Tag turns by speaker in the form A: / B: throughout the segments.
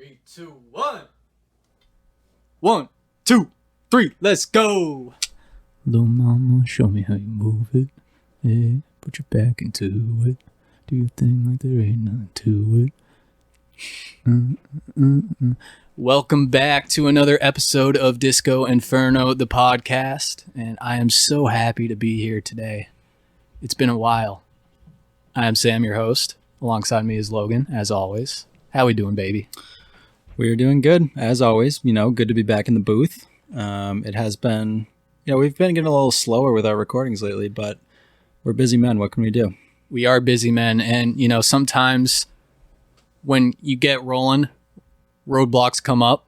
A: Three, two, one. 1, 2, 3, let's go.
B: Little mama, show me how you move it. Yeah, put your back into it. Do your thing like there ain't nothing to it.
A: Welcome back to another episode of Disco Inferno, the podcast. And I am so happy to be here today. It's been a while. I am Sam, your host. Alongside me is Logan, as always. How we doing, baby?
B: We're doing good, as always. You know, good to be back in the booth. It has been, we've been getting a little slower with our recordings lately, but we're busy men. What can we do?
A: We are busy men. And, sometimes when you get rolling, roadblocks come up.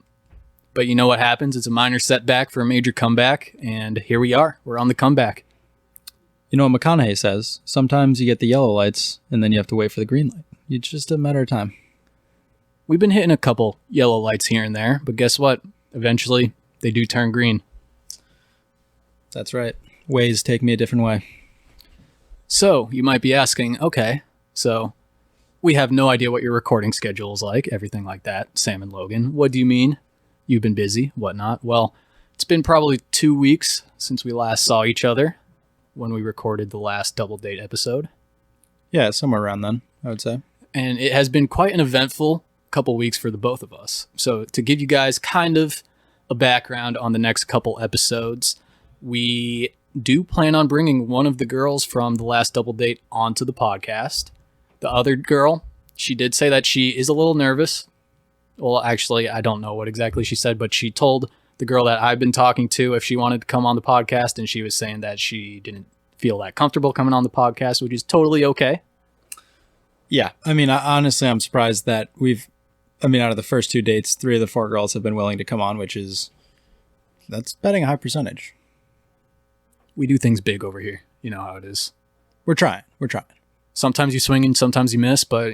A: But you know what happens? It's a minor setback for a major comeback. And here we are. We're on the comeback.
B: You know what McConaughey says? Sometimes you get the yellow lights, and then you have to wait for the green light. It's just a matter of time.
A: We've been hitting a couple yellow lights here and there, but guess what? Eventually, they do turn green.
B: That's right. Ways take me a different way.
A: So, you might be asking, okay, so we have no idea what your recording schedule is like, everything like that, Sam and Logan. What do you mean? You've been busy, whatnot? Well, it's been probably 2 weeks since we last saw each other when we recorded the last Double Date episode.
B: Yeah, somewhere around then, I would say.
A: And it has been quite an eventful couple weeks for the both of us. So to give you guys kind of a background on the next couple episodes, we do plan on bringing one of the girls from the last Double Date onto the podcast. The other girl, she did say that she is a little nervous. Well, actually, I don't know what exactly she said, but she told the girl that I've been talking to if she wanted to come on the podcast, and she was saying that she didn't feel that comfortable coming on the podcast, which is totally okay.
B: Yeah, I mean, honestly, I'm surprised that out of the first 2 dates, 3 of the 4 girls have been willing to come on, that's betting a high percentage.
A: We do things big over here. You know how it is.
B: We're trying.
A: Sometimes you swing and sometimes you miss, but,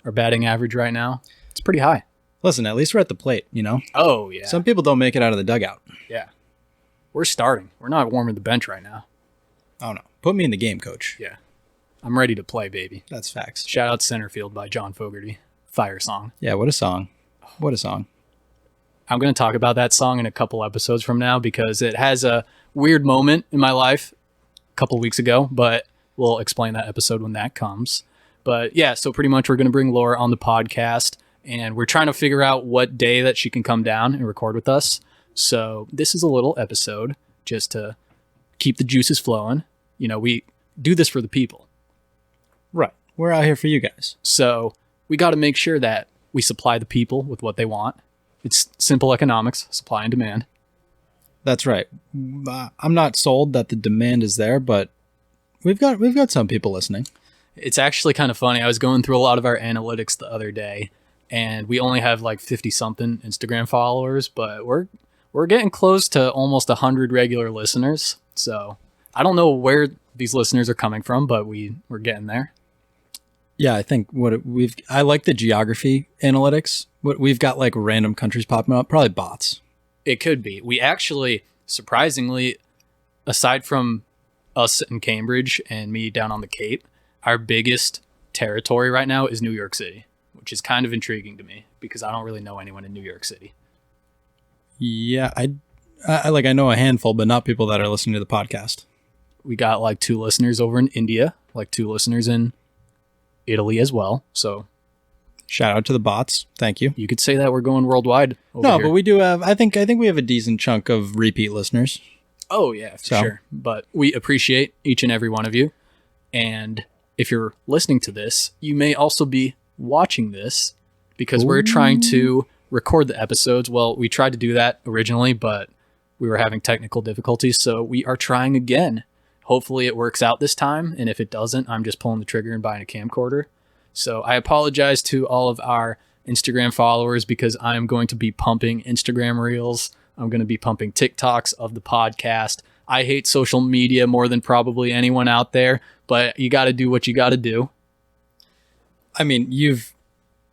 A: our batting average right now, it's pretty high.
B: Listen, at least we're at the plate,
A: Oh, yeah.
B: Some people don't make it out of the dugout.
A: Yeah. We're starting. We're not warming the bench right now.
B: Oh, no. Put me in the game, coach.
A: Yeah. I'm ready to play, baby.
B: That's facts.
A: Shout out Center Field by John Fogerty. Fire song.
B: Yeah, what a song. What a song.
A: I'm going to talk about that song in a couple episodes from now because it has a weird moment in my life a couple weeks ago, but we'll explain that episode when that comes. But yeah, so pretty much we're going to bring Laura on the podcast, and we're trying to figure out what day that she can come down and record with us. So this is a little episode just to keep the juices flowing. We do this for the people.
B: Right. We're out here for you guys.
A: So we got to make sure that we supply the people with what they want. It's simple economics, supply and demand.
B: That's right. I'm not sold that the demand is there, but we've got some people listening.
A: It's actually kind of funny. I was going through a lot of our analytics the other day, and we only have like 50-something Instagram followers, but we're getting close to almost 100 regular listeners. So I don't know where these listeners are coming from, but we're getting there.
B: Yeah, I think I like the geography analytics. We've got like random countries popping up, probably bots.
A: It could be. We actually, surprisingly, aside from us in Cambridge and me down on the Cape, our biggest territory right now is New York City, which is kind of intriguing to me because I don't really know anyone in New York City.
B: Yeah, I know a handful, but not people that are listening to the podcast.
A: We got like 2 listeners over in India, like 2 listeners in Italy as well. So
B: shout out to the bots. Thank you.
A: You could say that we're going worldwide over here.
B: But we do have, I think we have a decent chunk of repeat listeners.
A: Oh yeah, for sure. But we appreciate each and every one of you. And if you're listening to this, you may also be watching this because we're trying to record the episodes. Well, we tried to do that originally, but we were having technical difficulties. So we are trying again. Hopefully it works out this time. And if it doesn't, I'm just pulling the trigger and buying a camcorder. So I apologize to all of our Instagram followers because I'm going to be pumping Instagram reels. I'm going to be pumping TikToks of the podcast. I hate social media more than probably anyone out there, but you got to do what you got to do.
B: I mean,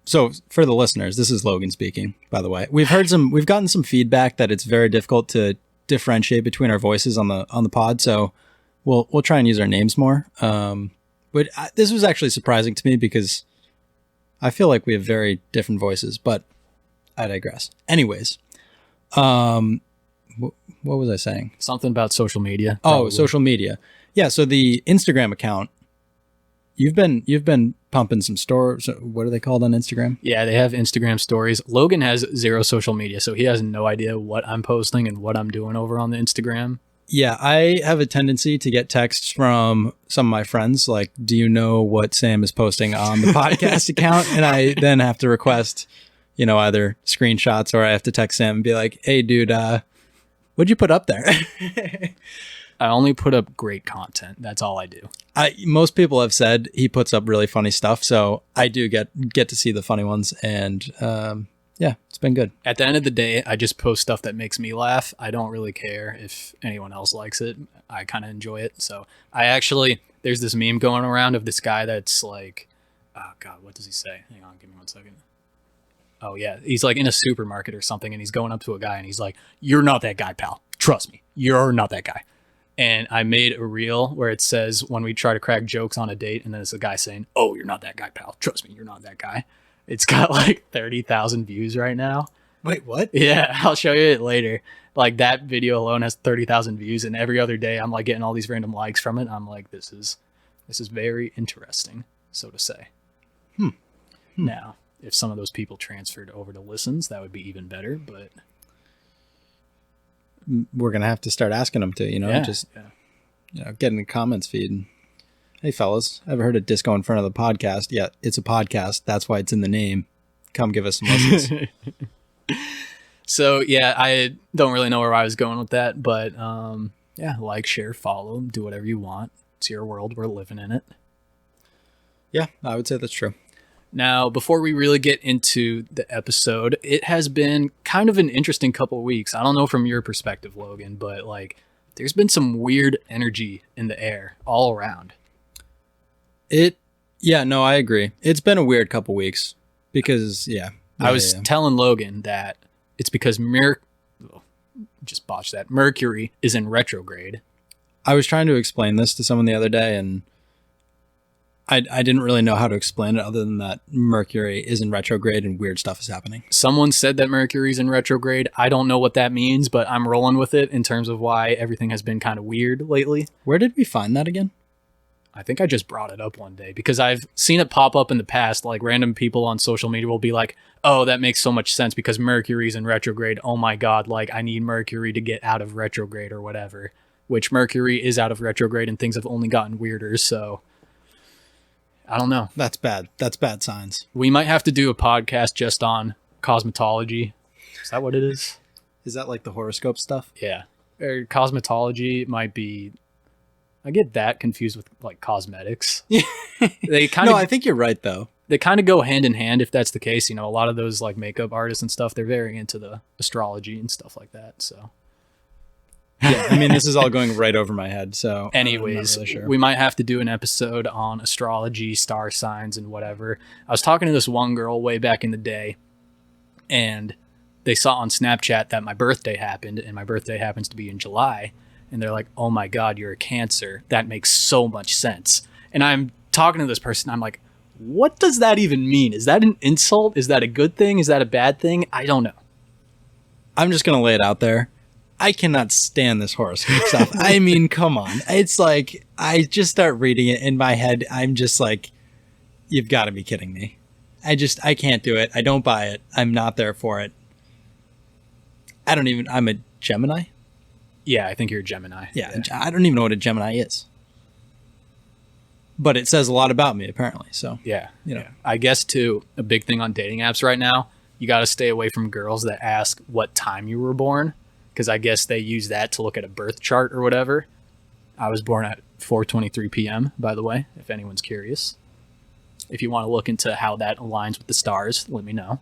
B: so for the listeners, this is Logan speaking, by the way. We've gotten some feedback that it's very difficult to differentiate between our voices on the pod. So we'll try and use our names more. But this was actually surprising to me because I feel like we have very different voices, but I digress. Anyways, what was I saying?
A: Something about social media.
B: Oh,
A: probably.
B: social media. Yeah. So the Instagram account, you've been pumping some stories. What are they called on Instagram?
A: Yeah, they have Instagram stories. Logan has zero social media, so he has no idea what I'm posting and what I'm doing over on the Instagram.
B: Yeah, I have a tendency to get texts from some of my friends like, do you know what Sam is posting on the podcast account? And I then have to request, either screenshots or I have to text Sam and be like, hey, dude, what'd you put up there?
A: I only put up great content. That's all I do.
B: Most people have said he puts up really funny stuff. So I do get to see the funny ones. And yeah, it's been good.
A: At the end of the day, I just post stuff that makes me laugh. I don't really care if anyone else likes it. I kind of enjoy it. So there's this meme going around of this guy that's like, oh God, what does he say? Hang on, give me 1 second. Oh yeah, he's like in a supermarket or something and he's going up to a guy and he's like, you're not that guy, pal. Trust me, you're not that guy. And I made a reel where it says when we try to crack jokes on a date, and then it's a guy saying, oh, you're not that guy, pal. Trust me, you're not that guy. It's got like 30,000 views right now.
B: Wait, what?
A: Yeah, I'll show you it later. Like that video alone has 30,000 views, and every other day I'm like getting all these random likes from it. I'm like, this is very interesting, so to say. Now, if some of those people transferred over to listens, that would be even better, but
B: we're going to have to start asking them to, get in the comments feed. And, hey, fellas, ever heard of Disco Inferno, the podcast? Yeah, it's a podcast. That's why it's in the name. Come give us some listens.
A: So, yeah, I don't really know where I was going with that, but like, share, follow, do whatever you want. It's your world. We're living in it.
B: Yeah, I would say that's true.
A: Now, before we really get into the episode, it has been kind of an interesting couple of weeks. I don't know from your perspective, Logan, but like there's been some weird energy in the air all around.
B: I agree. It's been a weird couple weeks because,
A: I was telling Logan that it's because just botched that. Mercury is in retrograde.
B: I was trying to explain this to someone the other day, and I didn't really know how to explain it other than that Mercury is in retrograde and weird stuff is happening.
A: Someone said that Mercury's in retrograde. I don't know what that means, but I'm rolling with it in terms of why everything has been kind of weird lately.
B: Where did we find that again?
A: I think I just brought it up one day because I've seen it pop up in the past. Like random people on social media will be like, oh, that makes so much sense because Mercury's in retrograde. Oh my God, like I need Mercury to get out of retrograde or whatever, which Mercury is out of retrograde and things have only gotten weirder. So I don't know.
B: That's bad. That's bad signs.
A: We might have to do a podcast just on cosmetology. Is that what it is?
B: Is that like the horoscope stuff?
A: Yeah. Or cosmetology might be... I get that confused with like cosmetics. They kind of...
B: No, I think you're right though.
A: They kind of go hand in hand if that's the case. A lot of those like makeup artists and stuff, they're very into the astrology and stuff like that. So...
B: Yeah, I mean, this is all going right over my head. So,
A: anyways,
B: really sure.
A: We might have to do an episode on astrology, star signs, and whatever. I was talking to this one girl way back in the day, and they saw on Snapchat that my birthday happened, and my birthday happens to be in July. And they're like, oh my God, you're a Cancer. That makes so much sense. And I'm talking to this person. I'm like, what does that even mean? Is that an insult? Is that a good thing? Is that a bad thing? I don't know.
B: I'm just going to lay it out there. I cannot stand this horoscope stuff. I mean, come on. It's like, I just start reading it in my head. I'm just like, you've got to be kidding me. I can't do it. I don't buy it. I'm not there for it. I'm a Gemini.
A: Yeah, I think you're a Gemini.
B: Yeah. I don't even know what a Gemini is. But it says a lot about me, apparently. So,
A: yeah. I guess, too, a big thing on dating apps right now, you got to stay away from girls that ask what time you were born. Because I guess they use that to look at a birth chart or whatever. I was born at 4:23 p.m., by the way, if anyone's curious. If you want to look into how that aligns with the stars, let me know.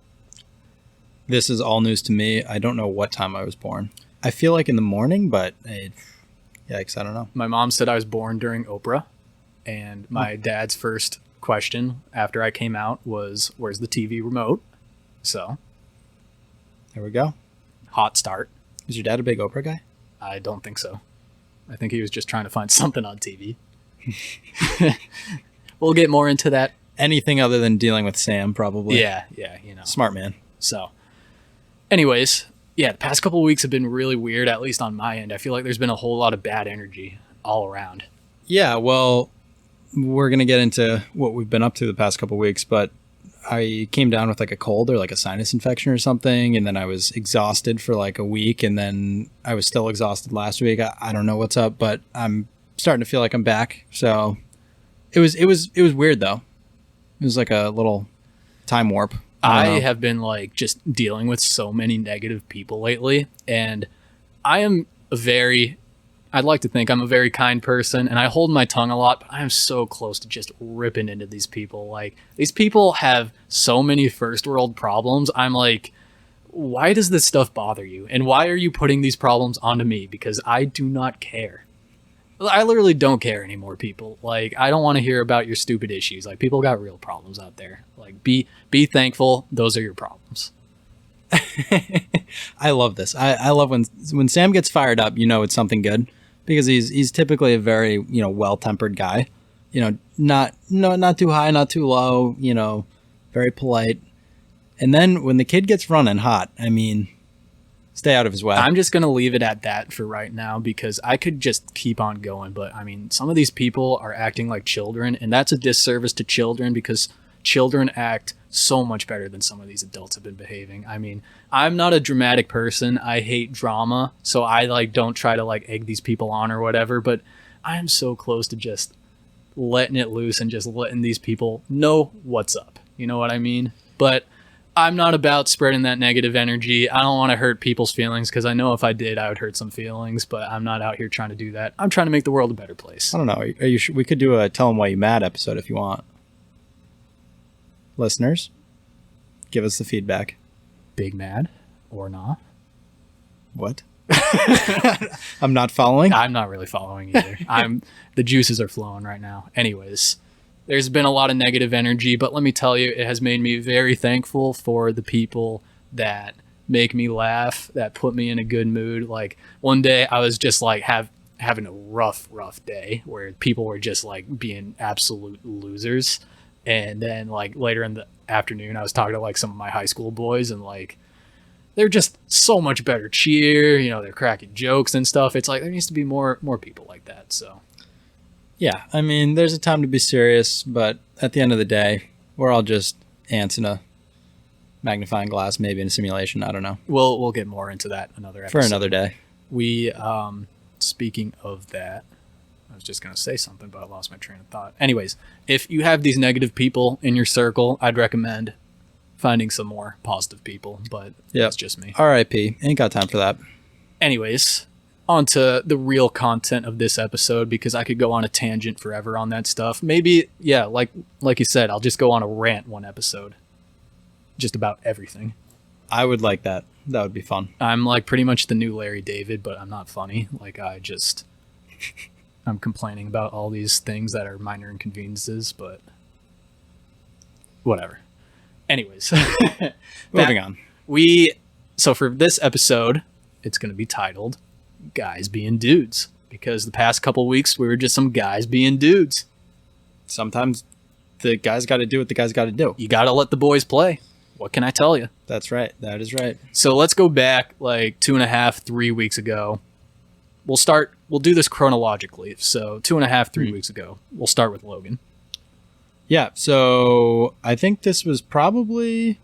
B: This is all news to me. I don't know what time I was born. I feel like in the morning, but yikes, I don't know.
A: My mom said I was born during Oprah. And my dad's first question after I came out was, where's the TV remote? So.
B: There we go.
A: Hot start.
B: Is your dad a big Oprah guy?
A: I don't think so. I think he was just trying to find something on TV. We'll get more into that.
B: Anything other than dealing with Sam, probably.
A: Yeah,
B: Smart man.
A: So, Anyways, yeah, the past couple of weeks have been really weird, at least on my end. I feel like there's been a whole lot of bad energy all around.
B: Yeah, well, we're going to get into what we've been up to the past couple of weeks, but I came down with like a cold or like a sinus infection or something, and then I was exhausted for like a week, and then I was still exhausted last week. I don't know what's up, but I'm starting to feel like I'm back. So it was weird though. It was like a little time warp.
A: I have been like just dealing with so many negative people lately, and I'd like to think I'm a very kind person, and I hold my tongue a lot, but I am so close to just ripping into these people. Like, these people have so many first world problems. I'm like, why does this stuff bother you? And why are you putting these problems onto me? Because I do not care. I literally don't care anymore, people. Like, I don't want to hear about your stupid issues. Like, people got real problems out there. Like, be thankful. Those are your problems.
B: I love this. I love when Sam gets fired up, you know it's something good, because he's typically a very, well-tempered guy. Not too high, not too low, very polite. And then when the kid gets running hot, I mean, stay out of his way.
A: I'm just going to leave it at that for right now, because I could just keep on going. But I mean, some of these people are acting like children, and that's a disservice to children, because children act so much better than some of these adults have been behaving. I mean, I'm not a dramatic person. I hate drama. So I don't try to egg these people on or whatever, but I am so close to just letting it loose and just letting these people know what's up. You know what I mean? But I'm not about spreading that negative energy. I don't want to hurt people's feelings, because I know if I did, I would hurt some feelings, but I'm not out here trying to do that. I'm trying to make the world a better place.
B: I don't know. We could do a Tell 'em Why You Mad episode if you want. Listeners, give us the feedback.
A: Big mad or not?
B: What? I'm not following?
A: I'm not really following either. The juices are flowing right now. Anyways, there's been a lot of negative energy, but let me tell you, it has made me very thankful for the people that make me laugh, that put me in a good mood. Like, one day I was just having a rough day where people were just being absolute losers. And then later in the afternoon, I was talking to some of my high school boys, and they're just so much better cheer. They're cracking jokes and stuff. It's there needs to be more people like that. So
B: yeah, I mean, there's a time to be serious, but at the end of the day, we're all just ants in a magnifying glass, maybe in a simulation. I don't know.
A: We'll get more into that another episode.
B: For another day.
A: We speaking of that, I was just going to say something, but I lost my train of thought. Anyways, if you have these negative people in your circle, I'd recommend finding some more positive people, but that's just me.
B: R.I.P. Ain't got time for that.
A: Anyways, on to the real content of this episode, because I could go on a tangent forever on that stuff. Maybe, yeah, like you said, I'll just go on a rant one episode. Just about everything.
B: I would like that. That would be fun.
A: I'm pretty much the new Larry David, but I'm not funny. I'm complaining about all these things that are minor inconveniences, but whatever. Anyways,
B: moving on.
A: So for this episode, it's going to be titled Guys Being Dudes, because the past couple weeks we were just some guys being dudes.
B: Sometimes the guys got to do what the guys got to do.
A: You got to let the boys play. What can I tell you?
B: That's right. That is right.
A: So let's go back 2.5, 3 weeks ago. We'll do this chronologically. So 2.5, 3 weeks ago, we'll start with Logan.
B: Yeah. So I think this was probably,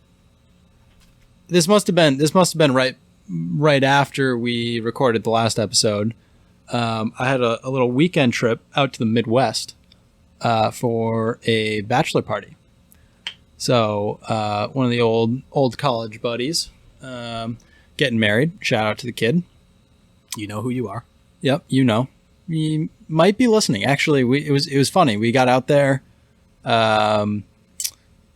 B: this must have been right after we recorded the last episode. I had a little weekend trip out to the Midwest for a bachelor party. So one of the old college buddies getting married. Shout out to the kid.
A: You know who you are.
B: Yep, you know. You might be listening. Actually, it was funny. We got out there, and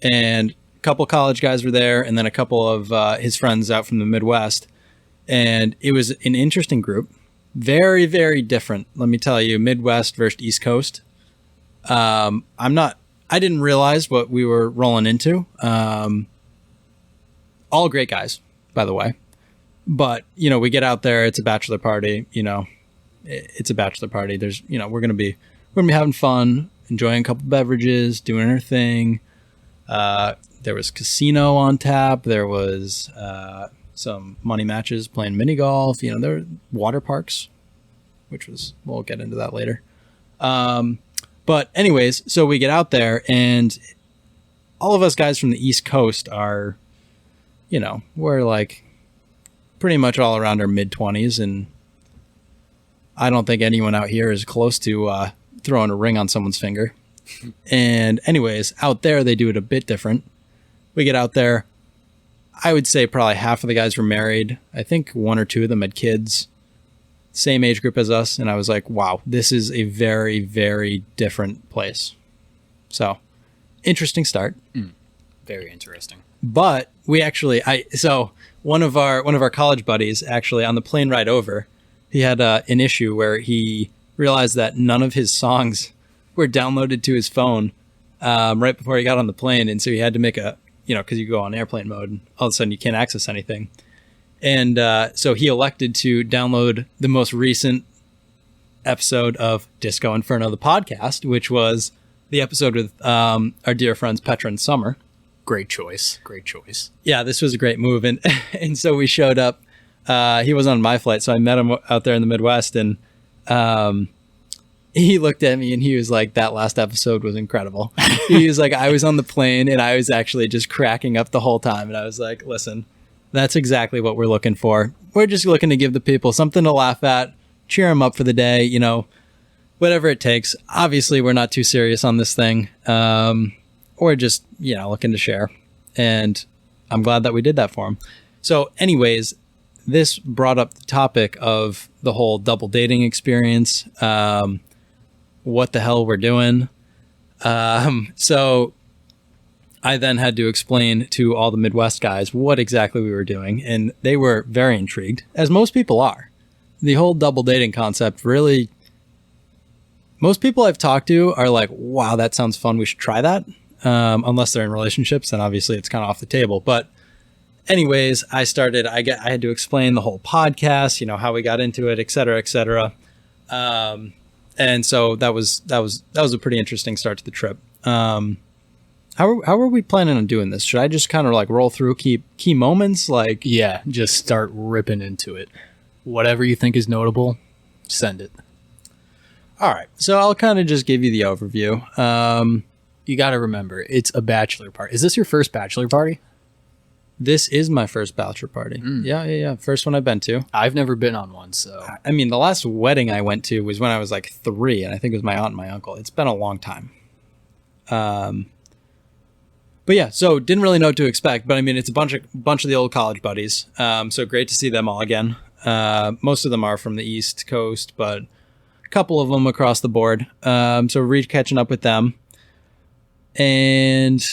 B: a couple college guys were there, and then a couple of his friends out from the Midwest. And it was an interesting group. Very, very different. Let me tell you, Midwest versus East Coast. I didn't realize what we were rolling into. All great guys, by the way. But, we get out there, it's a bachelor party, it's a bachelor party. There's, we're going to be having fun, enjoying a couple beverages, doing our thing. There was casino on tap. There was some money matches, playing mini golf. You know, there were water parks, which was, we'll get into that later. But anyways, so we get out there, and all of us guys from the East Coast are, you know, we're like pretty much all around our mid-20s, and I don't think anyone out here is close to throwing a ring on someone's finger. And anyways, out there, they do it a bit different. We get out there. I would say probably half of the guys were married. I think one or two of them had kids. Same age group as us. And I was like, wow, this is a very, very different place. So, interesting start.
A: Very interesting.
B: But we actually, so one of our college buddies, actually, on the plane ride over, he had an issue where he realized that none of his songs were downloaded to his phone right before he got on the plane. And so he had to make a, you know, because you go on airplane mode and all of a sudden you can't access anything. And so he elected to download the most recent episode of Disco Inferno, the podcast, which was the episode with our dear friends Petra and Summer.
A: Great choice. Great choice.
B: Yeah, this was a great move. And so we showed up. He was on my flight, so I met him out there in the Midwest, and he looked at me and he was like, that last episode was incredible. He was like, I was on the plane and I was actually just cracking up the whole time. And I was like, listen, that's exactly what we're looking for. We're just looking to give the people something to laugh at, cheer them up for the day, you know, whatever it takes. Obviously, we're not too serious on this thing. We're just, you know, looking to share. And I'm glad that we did that for him. So anyways, this brought up the topic of the whole double dating experience. What the hell we're doing. So I then had to explain to all the Midwest guys what exactly we were doing, and they were very intrigued, as most people are. The whole double dating concept really, most people I've talked to are like, wow, that sounds fun. We should try that. Unless they're in relationships, then obviously it's kind of off the table. But anyways, I had to explain the whole podcast, you know, how we got into it, et cetera, et cetera. And so that was a pretty interesting start to the trip. How are we planning on doing this? Should I just kind of like roll through key moments? Like,
A: yeah, just start ripping into it. Whatever you think is notable, send it.
B: All right. So I'll kind of just give you the overview.
A: You got to remember, it's a bachelor party. Is this your first bachelor party?
B: This is my first bachelor party. Yeah. First one I've been to.
A: I've never been on one, so.
B: I mean, the last wedding I went to was when I was like 3, and I think it was my aunt and my uncle. It's been a long time. But yeah, so didn't really know what to expect. But I mean, it's a bunch of the old college buddies. So great to see them all again. Most of them are from the East Coast, but a couple of them across the board. So catching up with them. And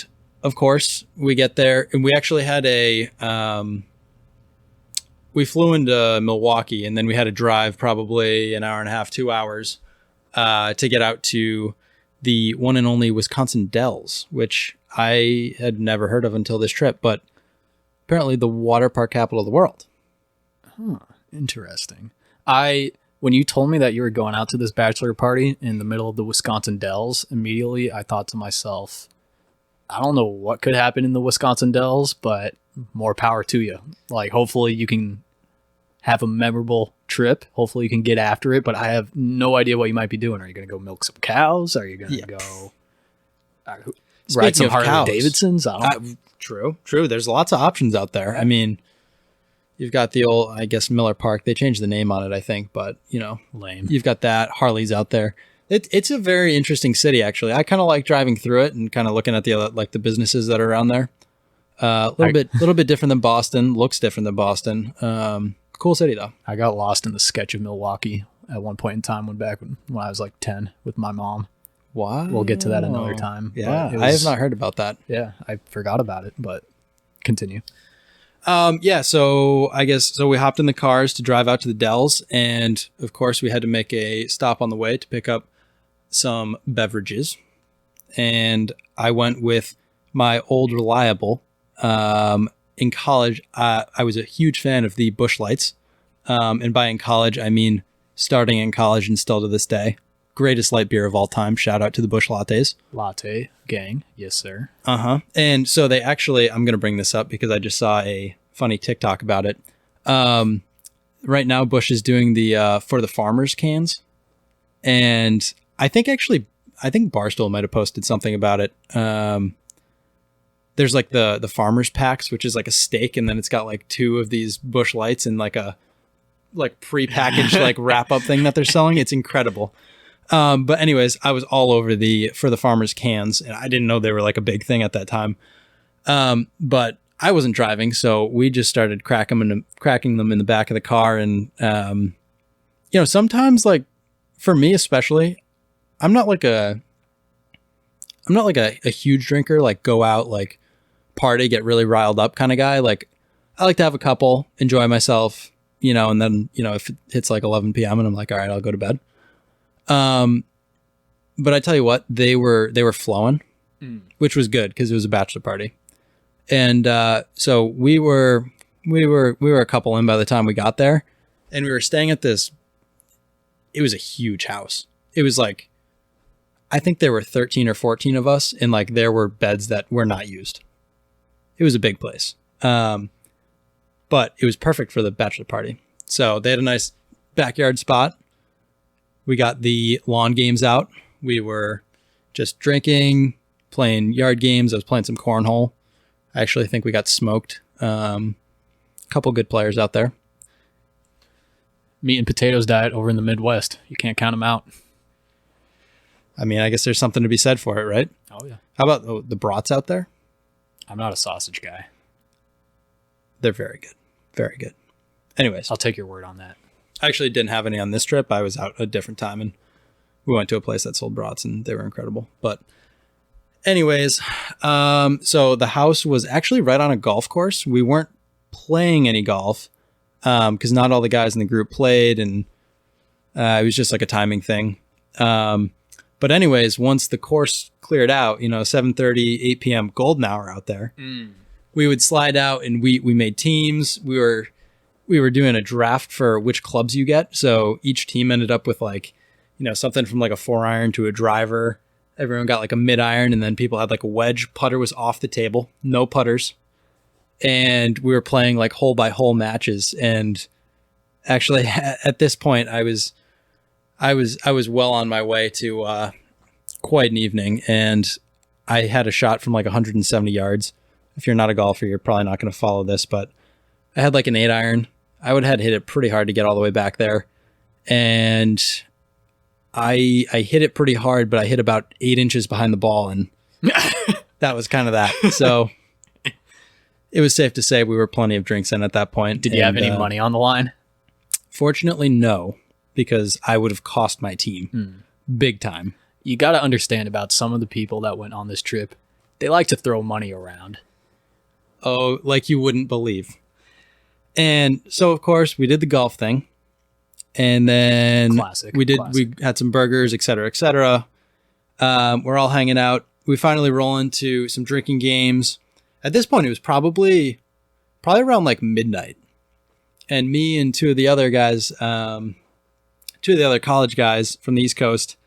B: of course, we get there, and we actually had we flew into Milwaukee, and then we had to drive probably an hour and a half, 2 hours to get out to the one and only Wisconsin Dells, which I had never heard of until this trip, but apparently the water park capital of the world.
A: Huh, interesting. When you told me that you were going out to this bachelor party in the middle of the Wisconsin Dells, immediately I thought to myself, I don't know what could happen in the Wisconsin Dells, but more power to you. Like, hopefully you can have a memorable trip. Hopefully you can get after it, but I have no idea what you might be doing. Are you going to go milk some cows? Are you going to go ride some Harley Davidsons?
B: True. There's lots of options out there. I mean, you've got the old, I guess, Miller Park. They changed the name on it, I think, but, you know,
A: lame.
B: You've got that. Harley's out there. It's a very interesting city, actually. I kind of like driving through it and kind of looking at the businesses that are around there. A little bit different than Boston. Looks different than Boston. Cool city, though.
A: I got lost in the sketch of Milwaukee at one point in time when I was like 10 with my mom.
B: Wow.
A: We'll get to that another time.
B: Yeah, I have not heard about that.
A: Yeah, I forgot about it, but continue.
B: So we hopped in the cars to drive out to the Dells, and of course we had to make a stop on the way to pick up some beverages. And I went with my old reliable. In college, I was a huge fan of the Busch Lights. And by in college, I mean starting in college and still to this day. Greatest light beer of all time. Shout out to the Busch Lattes.
A: Latte gang. Yes, sir.
B: And so they actually, I'm going to bring this up because I just saw a funny TikTok about it. Right now, Bush is doing the for the farmers cans, and I think Barstool might have posted something about it. There's like the farmers packs, which is like a steak, and then it's got like 2 of these Bush Lights and like a prepackaged like wrap up thing that they're selling. It's incredible. But anyways, I was all over for the farmers cans, and I didn't know they were like a big thing at that time. But I wasn't driving, so we just started cracking them in the back of the car. And, sometimes like for me, especially, I'm not like a huge drinker, like go out, like party, get really riled up kind of guy. Like I like to have a couple, enjoy myself, and then, if it hits like 11 PM and I'm like, all right, I'll go to bed. But I tell you what, they were flowing, which was good because it was a bachelor party. And so we were a couple in by the time we got there, and we were staying at this. It was a huge house. It was like, I think there were 13 or 14 of us, and like there were beds that were not used. It was a big place, but it was perfect for the bachelor party. So they had a nice backyard spot. We got the lawn games out. We were just drinking, playing yard games. I was playing some cornhole. I actually think we got smoked. A couple good players out there.
A: Meat and potatoes diet over in the Midwest. You can't count them out.
B: I mean, I guess there's something to be said for it, right?
A: Oh, yeah.
B: How about the brats out there?
A: I'm not a sausage guy.
B: They're very good. Very good. Anyways.
A: I'll take your word on that.
B: I actually didn't have any on this trip. I was out a different time, and we went to a place that sold brats, and they were incredible. But anyways, so the house was actually right on a golf course. We weren't playing any golf because not all the guys in the group played, and it was just like a timing thing. But anyways, once the course cleared out, 7:30, 8 PM, golden hour out there, we would slide out, and we made teams. We were doing a draft for which clubs you get. So each team ended up with like, something from like a 4-iron to a driver. Everyone got like a mid-iron, and then people had like a wedge. Putter was off the table, no putters. And we were playing like hole by hole matches. And actually at this point I was well on my way to quite an evening, and I had a shot from like 170 yards. If you're not a golfer, you're probably not going to follow this, but I had like an 8-iron. I would have hit it pretty hard to get all the way back there. And I hit it pretty hard, but I hit about 8 inches behind the ball, and that was kind of that. So it was safe to say we were plenty of drinks in at that point.
A: Did you have any money on the line?
B: Fortunately, no, because I would have cost my team big time.
A: You got to understand about some of the people that went on this trip. They like to throw money around.
B: Oh, like you wouldn't believe. And so, of course, we did the golf thing. And then we had some burgers, et cetera, et cetera. We're all hanging out. We finally roll into some drinking games. At this point, it was probably around like midnight. And me and two of the other college guys from the East Coast,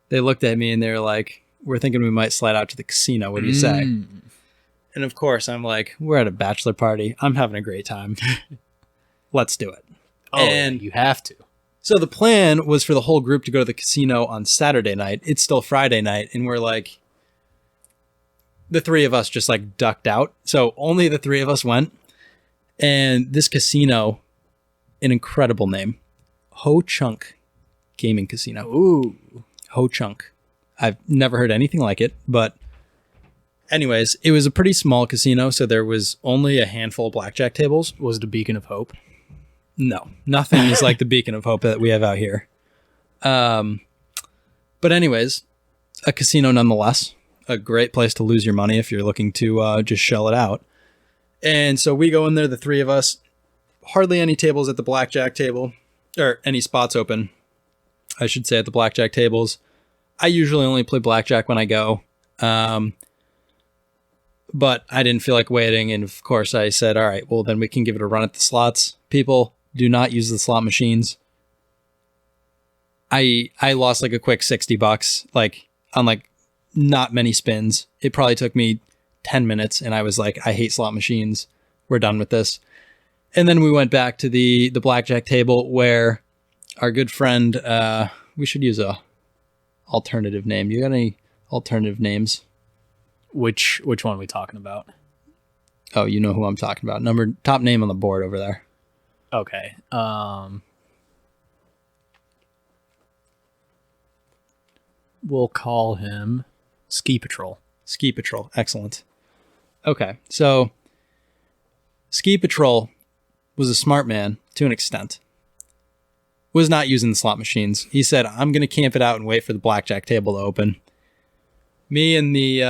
B: they looked at me and they were like, we're thinking we might slide out to the casino. What do you say? And of course, I'm like, we're at a bachelor party. I'm having a great time. Let's do it.
A: Oh, and you have to.
B: So the plan was for the whole group to go to the casino on Saturday night. It's still Friday night. And we're like, the 3 of us just like ducked out. So only the 3 of us went. And this casino, an incredible name, Ho Chunk Gaming Casino.
A: Ooh.
B: Ho Chunk. I've never heard anything like it, but anyways, it was a pretty small casino, so there was only a handful of blackjack tables.
A: Was it a beacon of hope?
B: No, nothing is like the beacon of hope that we have out here. But anyways, a casino nonetheless, a great place to lose your money if you're looking to just shell it out. And so we go in there, the 3 of us, hardly any tables at the blackjack table, or any spots open, I should say, at the blackjack tables. I usually only play blackjack when I go. But I didn't feel like waiting. And of course I said, all right, well then we can give it a run at the slots. People, do not use the slot machines. I lost like a quick $60, like on like not many spins. It probably took me 10 minutes and I was like, I hate slot machines. we're done with this. And then we went back to the blackjack table where our good friend, we should use a alternative name. You got any alternative names?
A: Which one are we talking about?
B: Oh, you know who I'm talking about. Top name on the board over there.
A: Okay. We'll call him Ski Patrol.
B: Ski Patrol. Excellent. Okay. So Ski Patrol was a smart man to an extent. Was not using the slot machines. He said, I'm going to camp it out and wait for the blackjack table to open. Me and the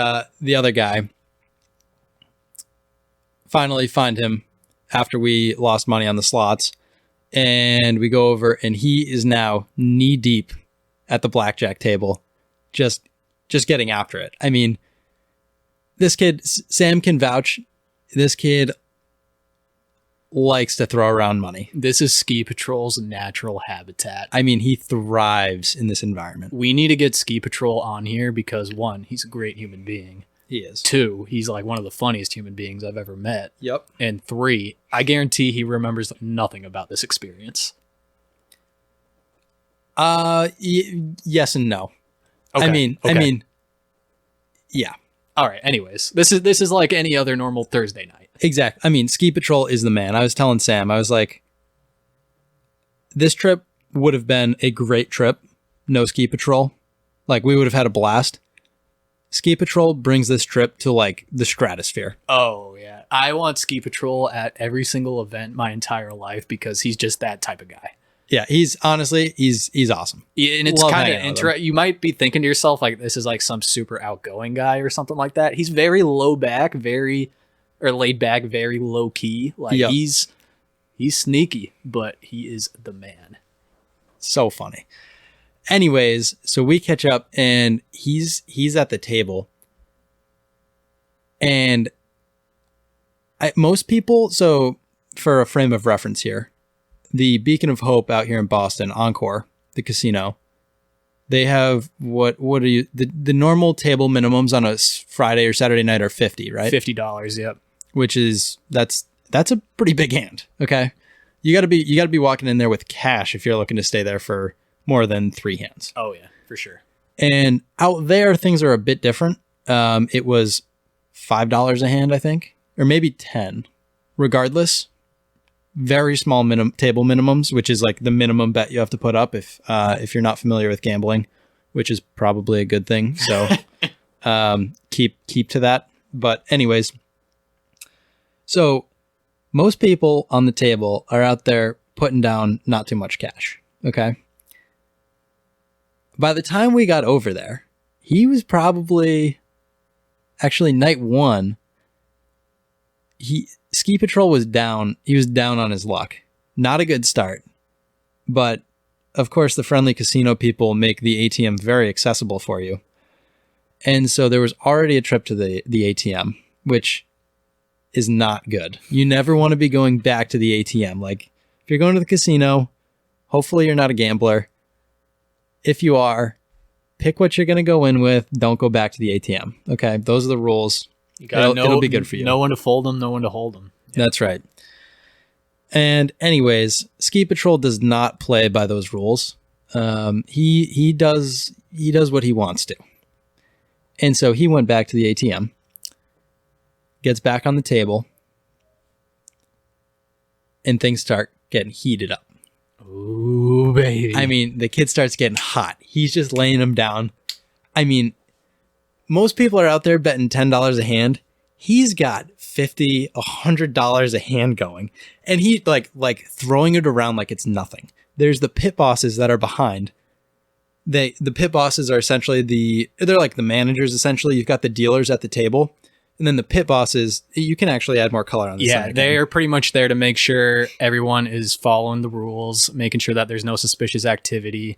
B: other guy finally find him after we lost money on the slots. And we go over and he is now knee deep at the blackjack table. Just getting after it. I mean, this kid, Sam can vouch, this kid likes to throw around money.
A: This is Ski Patrol's natural habitat.
B: I mean, he thrives in this environment.
A: We need to get Ski Patrol on here because 1, he's a great human being.
B: He is.
A: 2, he's like one of the funniest human beings I've ever met.
B: Yep.
A: And 3, I guarantee he remembers nothing about this experience.
B: Yes and no.
A: Okay.
B: I mean, yeah.
A: All right. Anyways, this is like any other normal Thursday night.
B: Exactly. I mean, Ski Patrol is the man. I was telling Sam, I was like, this trip would have been a great trip. No Ski Patrol. Like, we would have had a blast. Ski Patrol brings this trip to like the stratosphere.
A: Oh yeah. I want Ski Patrol at every single event my entire life because he's just that type of guy.
B: Yeah, he's honestly, he's awesome.
A: Yeah, and it's kind of interesting. You might be thinking to yourself, like, this is like some super outgoing guy or something like that. He's very laid back, very low key. Like, yep. He's sneaky, but he is the man.
B: So funny. Anyways, so we catch up and he's at the table. And most people, so for a frame of reference here, the Beacon of Hope out here in Boston, Encore, the casino, they have what are you, the normal table minimums on a Friday or Saturday night are $50, right?
A: $50, yep.
B: Which is, that's a pretty big hand. Okay. You gotta be walking in there with cash if you're looking to stay there for more than 3 hands.
A: Oh yeah, for sure.
B: And out there, things are a bit different. It was $5 a hand, I think, or maybe 10. Regardless, very small table minimums, which is like the minimum bet you have to put up if you're not familiar with gambling, which is probably a good thing. So keep to that. But anyways, so most people on the table are out there putting down not too much cash. Okay. By the time we got over there, he was probably actually night 1. Ski Patrol was down. He was down on his luck. Not a good start. But, of course, the friendly casino people make the ATM very accessible for you. And so there was already a trip to the ATM, which is not good. You never want to be going back to the ATM. Like, if you're going to the casino, hopefully you're not a gambler. If you are, pick what you're going to go in with. Don't go back to the ATM. Okay? Those are the rules.
A: You gotta
B: it'll be good for you.
A: Know when to fold them, know when to hold them.
B: Yeah. That's right. And anyways, Ski Patrol does not play by those rules. He does what he wants to. And so he went back to the ATM, gets back on the table, and things start getting heated up.
A: Ooh, baby.
B: I mean, the kid starts getting hot. He's just laying them down. I mean, most people are out there betting $10 a hand. He's got $50, $100 a hand going, and he like throwing it around like it's nothing. There's the pit bosses that are behind. The pit bosses are essentially they're like the managers. Essentially, you've got the dealers at the table, and then the pit bosses. You can actually add more color on this.
A: Yeah, they're pretty much there to make sure everyone is following the rules, making sure that there's no suspicious activity.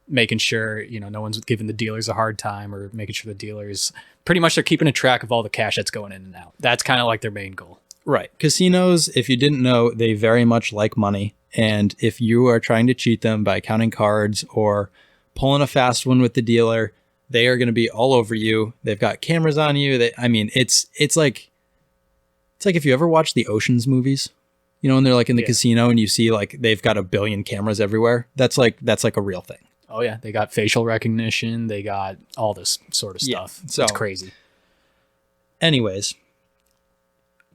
A: Making sure, no one's giving the dealers a hard time, or making sure the dealers pretty much they're keeping a track of all the cash that's going in and out. That's kind of like their main goal.
B: Right. Casinos, if you didn't know, they very much like money. And if you are trying to cheat them by counting cards or pulling a fast one with the dealer, they are going to be all over you. They've got cameras on you. It's It's like if you ever watch the Ocean's movies, you know, when they're like in the casino and you see like they've got a billion cameras everywhere. That's like a real thing.
A: Oh yeah, they got facial recognition. They got all this sort of stuff. Yeah, so it's crazy.
B: Anyways,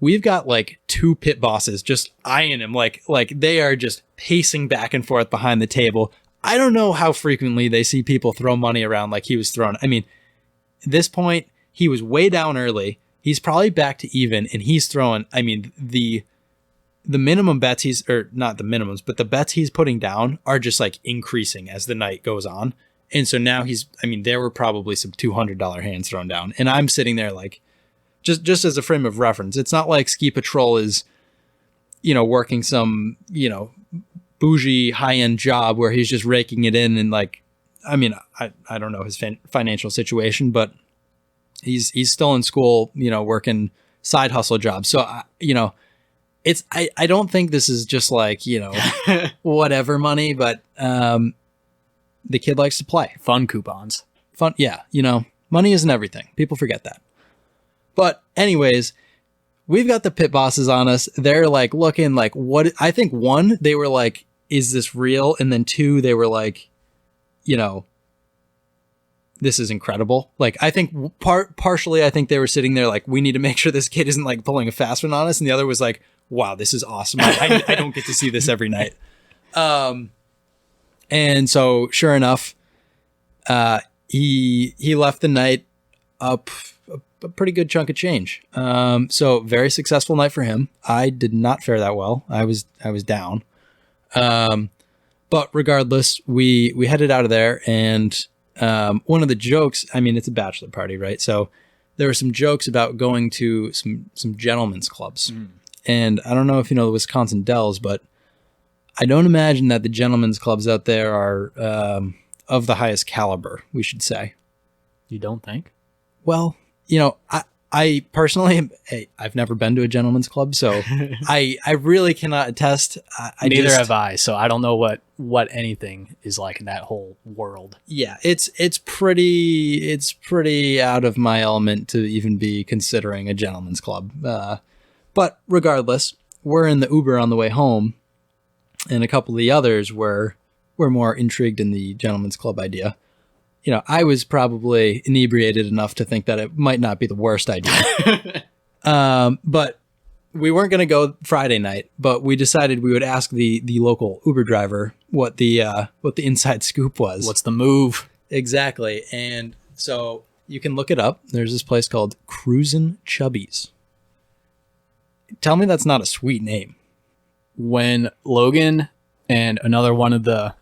B: we've got like 2 pit bosses just eyeing him like they are just pacing back and forth behind the table. I don't know how frequently they see people throw money around like he was throwing. I mean, at this point, he was way down early. He's probably back to even, and he's throwing, I mean, the minimum bets or not the minimums, but the bets he's putting down are just like increasing as the night goes on. And so now there were probably some $200 hands thrown down. And I'm sitting there like, just as a frame of reference, it's not like Ski Patrol is, you know, working some, you know, bougie high-end job where he's just raking it in and like, I mean, I don't know his financial situation, but he's still in school, you know, working side hustle jobs. So, you know, I don't think this is just like, you know, whatever money, but the kid likes to play.
A: Fun coupons.
B: Fun. Yeah. You know, money isn't everything. People forget that. But anyways, we've got the pit bosses on us. They're like looking like what I think 1, they were like, is this real? And then 2, they were like, you know, this is incredible. Like, I think partially, I think they were sitting there like, we need to make sure this kid isn't like pulling a fast one on us. And the other was like, wow, this is awesome. I don't get to see this every night. And so sure enough, he left the night up a pretty good chunk of change. So very successful night for him. I did not fare that well. I was down. But regardless, we headed out of there, and one of the jokes, I mean, it's a bachelor party, right? So there were some jokes about going to some gentlemen's clubs. And I don't know if you know the Wisconsin Dells, but I don't imagine that the gentlemen's clubs out there are of the highest caliber, we should say.
A: You don't think?
B: Well, you know, I personally, I've never been to a gentleman's club, so I really cannot attest.
A: Neither have I, so I don't know what anything is like in that whole world.
B: Yeah, it's pretty out of my element to even be considering a gentleman's club. But regardless, we're in the Uber on the way home, and a couple of the others were more intrigued in the gentleman's club idea. You know, I was probably inebriated enough to think that it might not be the worst idea. But we weren't going to go Friday night, but we decided we would ask the local Uber driver what the inside scoop was.
A: What's the move?
B: Exactly. And so you can look it up. There's this place called Cruisin' Chubby's. Tell me that's not a sweet name.
A: When Logan and another one of the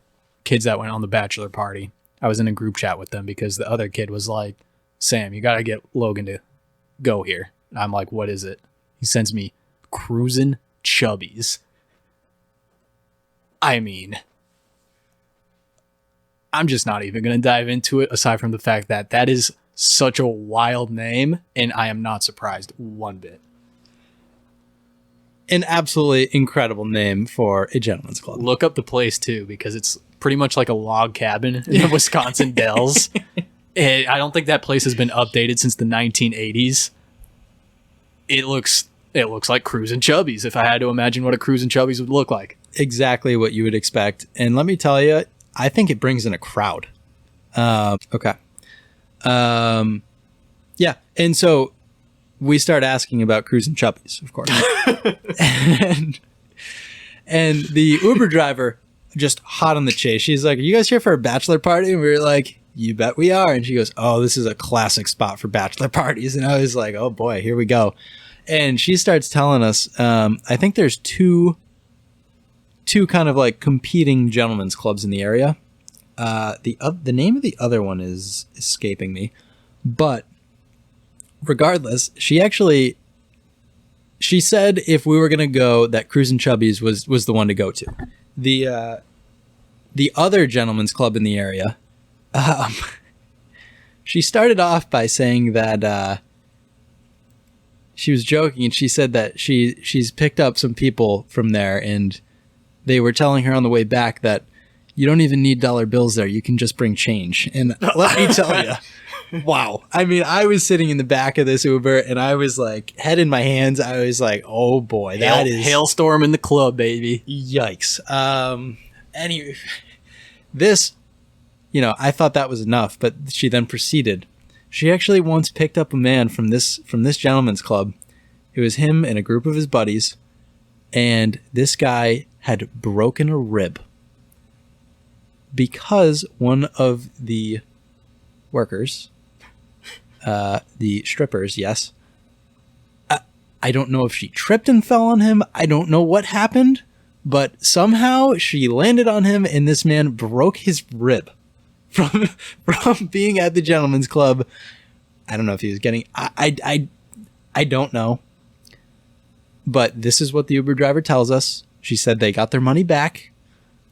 A: kids that went on the bachelor party, I was in a group chat with them because the other kid was like, Sam, you got to get Logan to go here. And I'm like, what is it? He sends me Cruisin' Chubby's. I mean, I'm just not even going to dive into it aside from the fact that that is such a wild name, and I am not surprised one bit.
B: An absolutely incredible name for a gentleman's club.
A: Look up the place too, because it's pretty much like a log cabin in the Wisconsin Dells. I don't think that place has been updated since the 1980s. It looks like Cruisin' Chubby's, if I had to imagine what a Cruisin' Chubby's would look like.
B: Exactly what you would expect. And let me tell you, I think it brings in a crowd. Okay. Yeah. And so we start asking about Cruisin' Chubby's, of course. and the Uber driver, just hot on the chase. She's like, are you guys here for a bachelor party? And we were like, you bet we are. And she goes, oh, this is a classic spot for bachelor parties. And I was like, oh boy, here we go. And she starts telling us, I think there's two kind of like competing gentlemen's clubs in the area. The name of the other one is escaping me, but regardless, she said if we were going to go, that Cruisin' Chubby's was the one to go to. The other gentleman's club in the area, she started off by saying that she was joking, and she said that she's picked up some people from there, and they were telling her on the way back that you don't even need dollar bills there. You can just bring change. And let me tell you, Wow. I mean, I was sitting in the back of this Uber and I was like, head in my hands. I was like, oh boy, that is
A: hailstorm in the club, baby.
B: Yikes. Anyway, this, I thought that was enough, but she then proceeded. She actually once picked up a man from this gentleman's club. It was him and a group of his buddies, and this guy had broken a rib because one of the workers, the strippers, yes. I don't know if she tripped and fell on him. I don't know what happened, but somehow she landed on him and this man broke his rib from being at the gentleman's club. I don't know if he was getting, I don't know, but this is what the Uber driver tells us. She said they got their money back.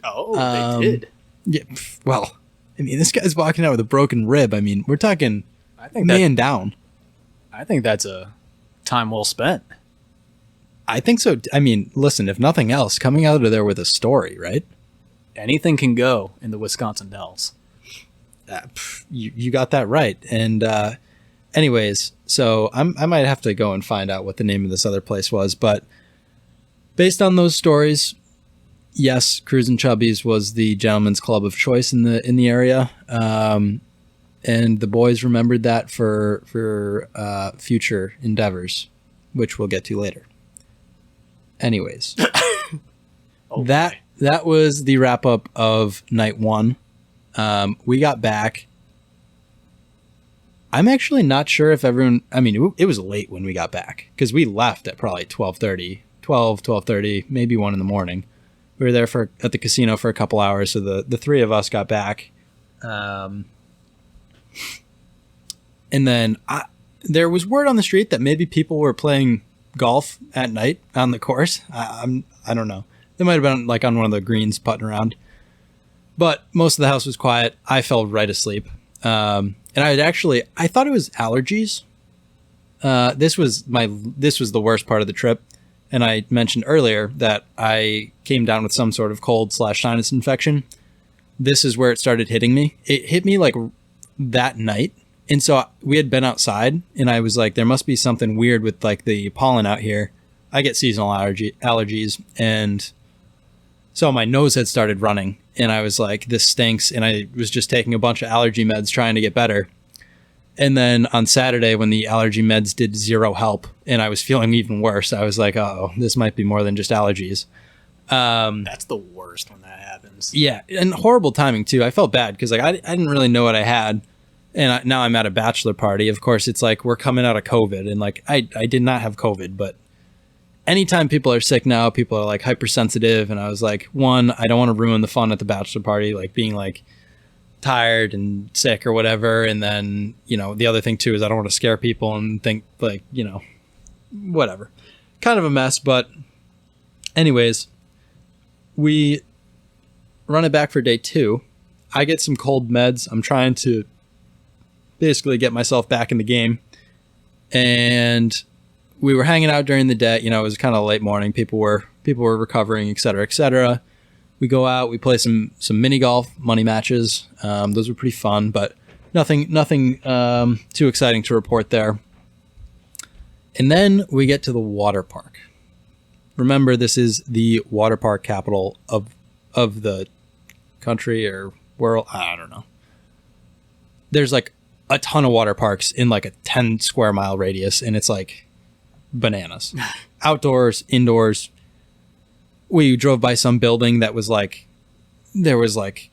A: Oh, they did.
B: Yeah. Well, I mean, this guy's walking out with a broken rib. I mean, we're talking man down.
A: I think that's a time well spent.
B: I think so. I mean, listen, if nothing else, coming out of there with a story, right?
A: Anything can go in the Wisconsin Dells.
B: You got that right. And anyways, so I might have to go and find out what the name of this other place was. But based on those stories, yes, Cruisin' Chubby's was the gentleman's club of choice in the area. And the boys remembered that for future endeavors, which we'll get to later. Anyways, that was the wrap up of night one. We got back. I'm actually not sure if everyone, I mean, it was late when we got back because we left at probably 12:30, maybe 1 a.m. We were there at the casino for a couple hours. So the three of us got back. And then there was word on the street that maybe people were playing golf at night on the course. I don't know. They might have been like on one of the greens putting around. But most of the house was quiet. I fell right asleep. And I thought it was allergies. This was the worst part of the trip. And I mentioned earlier that I came down with some sort of cold/sinus infection. This is where it started hitting me. It hit me like that night. And so we had been outside and I was like, there must be something weird with like the pollen out here. I get seasonal allergies. And so my nose had started running and I was like, this stinks. And I was just taking a bunch of allergy meds trying to get better. And then on Saturday when the allergy meds did zero help and I was feeling even worse, I was like, oh, this might be more than just allergies.
A: That's the worst when that happens.
B: Yeah. And horrible timing too. I felt bad because like I didn't really know what I had. And now I'm at a bachelor party. Of course, it's like we're coming out of COVID. And like I did not have COVID, but anytime people are sick now, people are like hypersensitive. And I was like, one, I don't want to ruin the fun at the bachelor party, like being like tired and sick or whatever. And then, the other thing too is I don't want to scare people and think like, whatever. Kind of a mess. But anyways, we run it back for day 2. I get some cold meds. I'm trying to basically get myself back in the game. And we were hanging out during the day. It was kind of late morning. People were recovering, et cetera, et cetera. We go out, we play some mini golf, money matches. Those were pretty fun, but nothing too exciting to report there. And then we get to the water park. Remember, this is the water park capital of the country or world. I don't know. There's like a ton of water parks in like a 10 square mile radius, and it's like bananas. Outdoors, indoors. We drove by some building that was like, there was like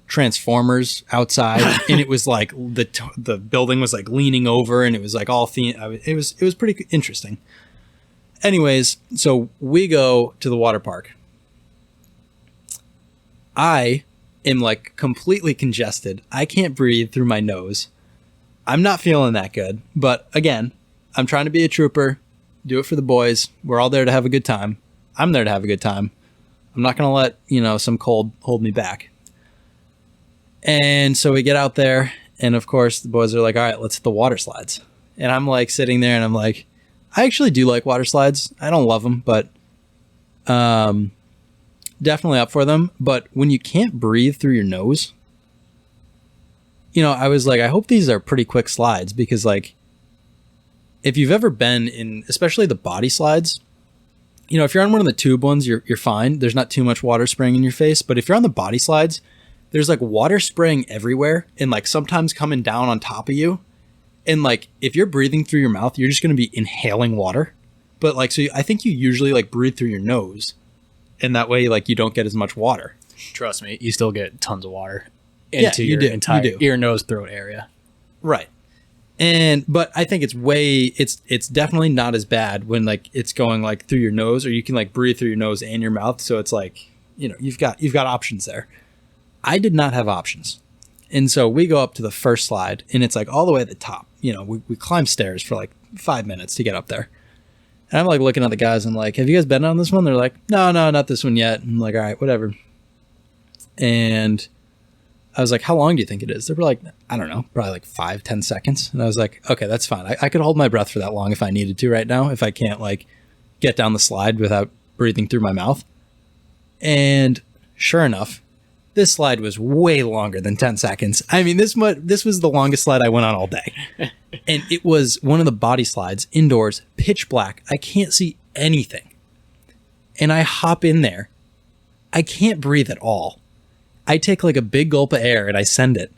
B: Transformers outside, and it was like the building was like leaning over, and it was like all it was pretty interesting. Anyways, so we go to the water park. I am like completely congested. I can't breathe through my nose. I'm not feeling that good, but again, I'm trying to be a trooper, do it for the boys. We're all there to have a good time. I'm there to have a good time. I'm not going to let, some cold hold me back. And so we get out there, and of course the boys are like, all right, let's hit the water slides. And I'm like sitting there and I'm like, I actually do like water slides. I don't love them, but definitely up for them. But when you can't breathe through your nose, I was like, I hope these are pretty quick slides because like, if you've ever been in, especially the body slides, if you're on one of the tube ones, you're fine. There's not too much water spraying in your face. But if you're on the body slides, there's like water spraying everywhere and like sometimes coming down on top of you. And like, if you're breathing through your mouth, you're just going to be inhaling water. But like, so I think you usually like breathe through your nose and that way, like you don't get as much water.
A: Trust me, you still get tons of water into your entire ear, nose, throat area.
B: Right. But I think it's definitely not as bad when like it's going like through your nose, or you can like breathe through your nose and your mouth. So it's like, you've got options there. I did not have options. And so we go up to the first slide and it's like all the way at the top. We climb stairs for like 5 minutes to get up there. And I'm like looking at the guys and like, have you guys been on this one? They're like, no, not this one yet. And I'm like, all right, whatever. And I was like, how long do you think it is? They were like, I don't know, probably like 5-10 seconds. And I was like, okay, that's fine. I could hold my breath for that long if I needed to right now, if I can't like get down the slide without breathing through my mouth. And sure enough, this slide was way longer than 10 seconds. I mean, this was the longest slide I went on all day. And it was one of the body slides indoors, pitch black. I can't see anything. And I hop in there. I can't breathe at all. I take like a big gulp of air and I send it.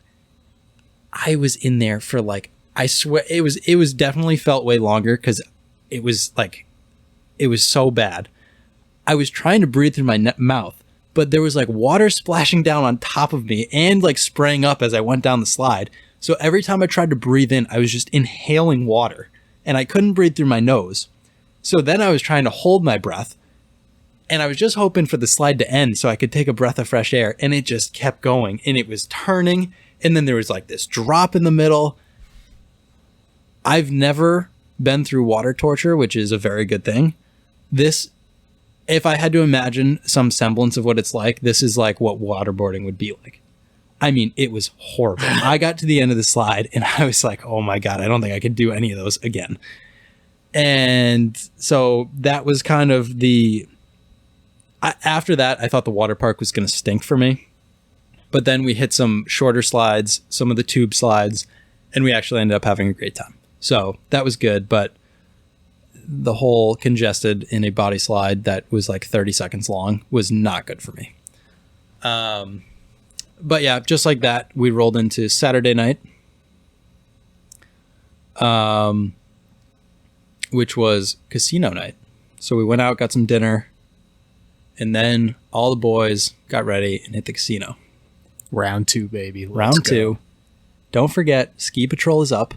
B: I was in there for like, I swear it was definitely felt way longer because it was so bad. I was trying to breathe through my mouth, but there was like water splashing down on top of me and like spraying up as I went down the slide. So every time I tried to breathe in, I was just inhaling water and I couldn't breathe through my nose. So then I was trying to hold my breath and I was just hoping for the slide to end so I could take a breath of fresh air, and it just kept going and it was turning. And then there was like this drop in the middle. I've never been through water torture, which is a very good thing. This, if I had to imagine some semblance of what it's like, this is like what waterboarding would be like. I mean, it was horrible. I got to the end of the slide and I was like, oh my God, I don't think I could do any of those again. And so that was kind of after that, I thought the water park was going to stink for me. But then we hit some shorter slides, some of the tube slides, and we actually ended up having a great time. So that was good. But the whole congested in a body slide that was like 30 seconds long was not good for me. But yeah, just like that, we rolled into Saturday night, which was casino night. So we went out, got some dinner, and then all the boys got ready and hit the casino.
A: Round 2, baby.
B: Round 2. Don't forget, Ski Patrol is up.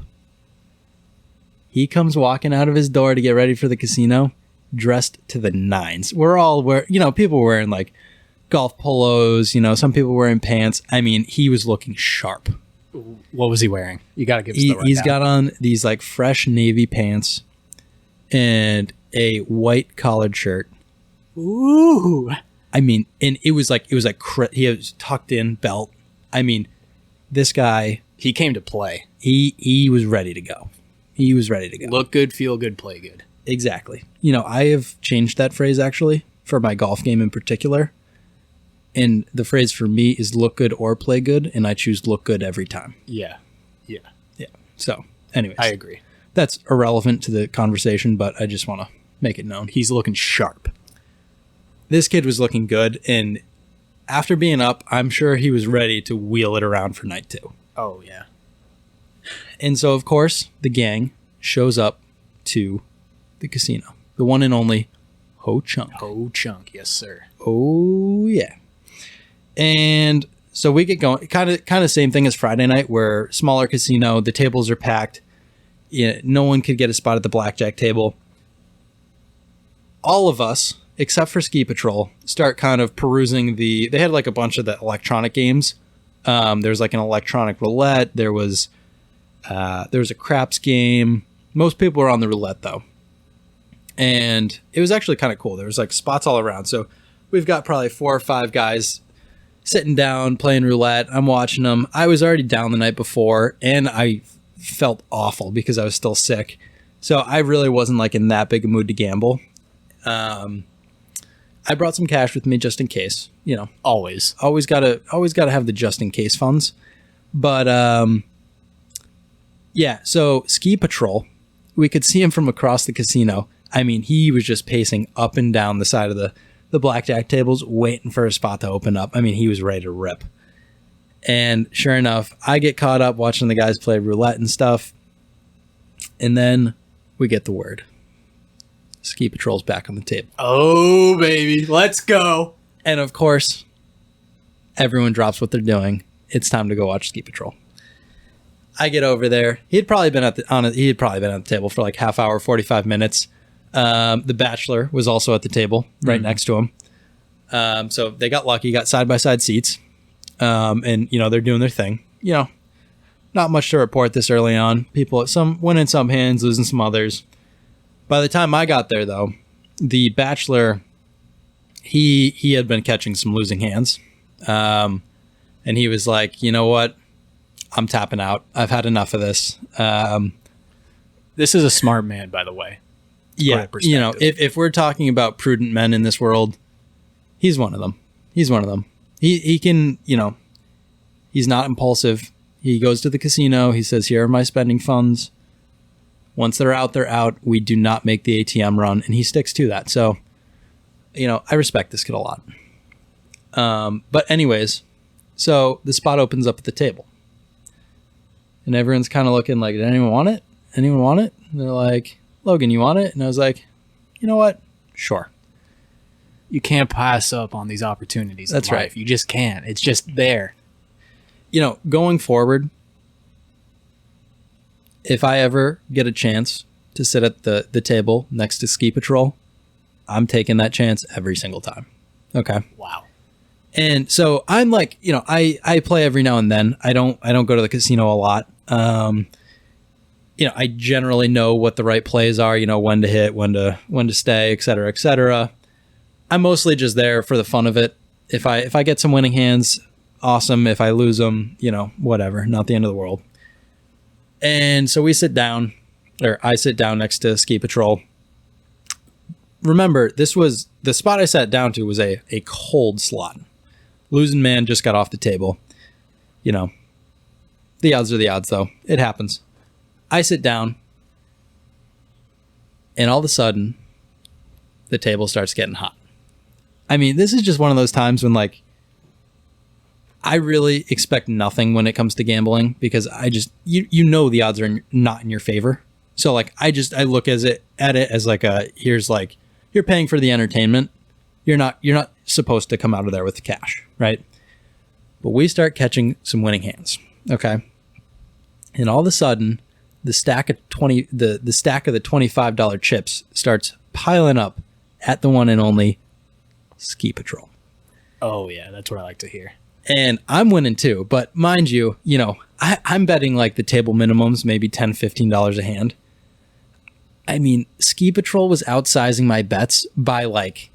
B: He comes walking out of his door to get ready for the casino, dressed to the nines. We're all people were wearing like golf polos, some people wearing pants. I mean, he was looking sharp.
A: What was he wearing? You got to give us the rundown.
B: He's got on these like fresh navy pants and a white collared shirt.
A: Ooh.
B: I mean, and it was like he was tucked in belt. I mean, this guy,
A: he came to play.
B: He was ready to go. He was ready to go.
A: Look good, feel good, play good.
B: Exactly. I have changed that phrase actually for my golf game in particular. And the phrase for me is look good or play good, and I choose look good every time.
A: Yeah.
B: So, anyways.
A: I agree.
B: That's irrelevant to the conversation, but I just want to make it known.
A: He's looking sharp.
B: This kid was looking good, and after being up, I'm sure he was ready to wheel it around for night 2.
A: Oh, yeah.
B: And so, of course, the gang shows up to the casino. The one and only Ho Chunk.
A: Ho Chunk, yes, sir.
B: Oh, yeah. And so we get going. Kind of same thing as Friday night, where smaller casino, the tables are packed. Yeah, no one could get a spot at the blackjack table. All of us, except for Ski Patrol, start kind of perusing they had like a bunch of the electronic games. There's like an electronic roulette. There was a craps game. Most people were on the roulette though. And it was actually kind of cool. There was like spots all around. So we've got probably 4 or 5 guys sitting down playing roulette. I'm watching them. I was already down the night before and I felt awful because I was still sick. So I really wasn't like in that big a mood to gamble. I brought some cash with me just in case,
A: Always
B: gotta have the just in case funds. But yeah, so Ski Patrol, we could see him from across the casino. I mean, he was just pacing up and down the side of the blackjack tables, waiting for a spot to open up. I mean, he was ready to rip. And sure enough, I get caught up watching the guys play roulette and stuff. And then we get the word. Ski Patrol's back on the table.
A: Oh, baby. Let's go.
B: And of course, everyone drops what they're doing. It's time to go watch Ski Patrol. I get over there. He had probably been at the table for like half hour, 45 minutes. The Bachelor was also at the table right next to him. So they got lucky, got side-by-side seats. And, you know, they're doing their thing. You know, not much to report this early on. People, some winning some hands, losing some others. By the time I got there, though, the Bachelor, he had been catching some losing hands. And he was like, you know what? I'm tapping out. I've had enough of this.
A: This is a smart man, by the way.
B: Yeah, you know, if we're talking about prudent men in this world, he's one of them. He's one of them. He can, you know, he's not impulsive. He goes to the casino. He says, here are my spending funds. Once they're out, they're out. We do not make the ATM run. And he sticks to that. So, you know, I respect this kid a lot. But anyways, so the spot opens up at the table. And everyone's kind of looking like, did anyone want it? Anyone want it? And they're like, Logan, you want it? And I was like, you know what? Sure.
A: You can't pass up on these opportunities.
B: That's right.
A: You just can't. It's just there.
B: You know, going forward, if I ever get a chance to sit at the table next to Ski Patrol, I'm taking that chance every single time. Okay.
A: Wow.
B: And so I'm like, you know, I play every now and then. I don't go to the casino a lot. You know, I generally know what the right plays are, you know, when to hit, when to stay, et cetera, et cetera. I'm mostly just there for the fun of it. If I get some winning hands, awesome. If I lose them, you know, whatever, not the end of the world. And so I sit down next to Ski Patrol. Remember, this was the spot I sat down to was a cold slot. Losing man just got off the table. You know, the odds are the odds, though. It happens. I sit down, and all of a sudden, the table starts getting hot. I mean, this is just one of those times when, like, I really expect nothing when it comes to gambling because I just, you know, the odds are not in your favor. So, like, I look at it as like here's like, you're paying for the entertainment. You're not supposed to come out of there with the cash, right? But we start catching some winning hands, okay? And all of a sudden, the stack of the $25 chips starts piling up at the one and only Ski Patrol.
A: Oh yeah, that's what I like to hear.
B: And I'm winning too, but mind you, you know, I'm betting like the table minimums, maybe $10, $15 a hand. I mean, Ski Patrol was outsizing my bets by like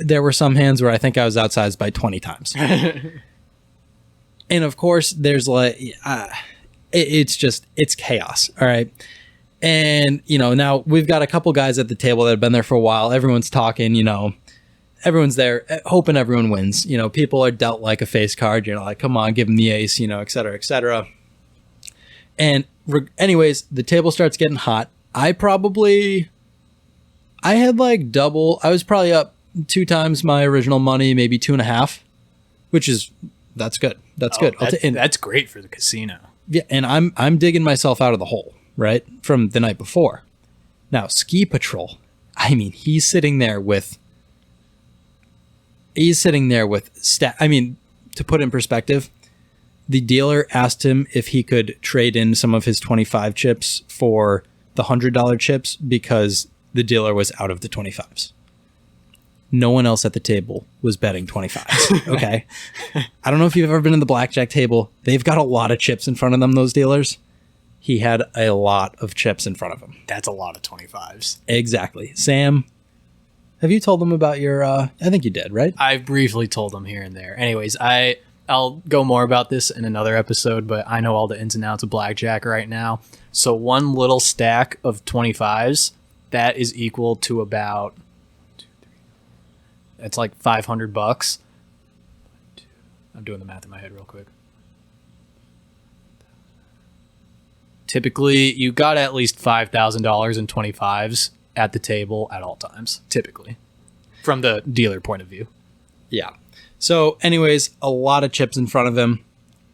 B: there were some hands where I think I was outsized by 20 times. And of course, there's like, it's chaos. All right. And, you know, now we've got a couple guys at the table that have been there for a while. Everyone's talking, you know, everyone's there hoping everyone wins. You know, people are dealt like a face card. You're like, come on, give them the ace, you know, et cetera, et cetera. And anyways, the table starts getting hot. I had like double. I was probably up 2 times my original money, maybe 2.5, that's good. That's good.
A: That's great for the casino.
B: Yeah, and I'm digging myself out of the hole, right, from the night before. Now, Ski Patrol, I mean, he's sitting there with I mean, to put in perspective, the dealer asked him if he could trade in some of his 25 chips for the $100 chips because the dealer was out of the 25s. No one else at the table was betting 25s. Okay. I don't know if you've ever been in the blackjack table. They've got a lot of chips in front of them, those dealers. He had a lot of chips in front of him.
A: That's a lot of 25s.
B: Exactly. Sam, have you told them about your, I think you did, right?
A: I briefly told them here and there. Anyways, I'll go more about this in another episode, but I know all the ins and outs of blackjack right now. So one little stack of 25s, that is equal to about, it's like $500. I'm doing the math in my head real quick. Typically, you got at least $5,000 in 25s at the table at all times, typically, from the dealer point of view.
B: Yeah. So anyways, a lot of chips in front of him.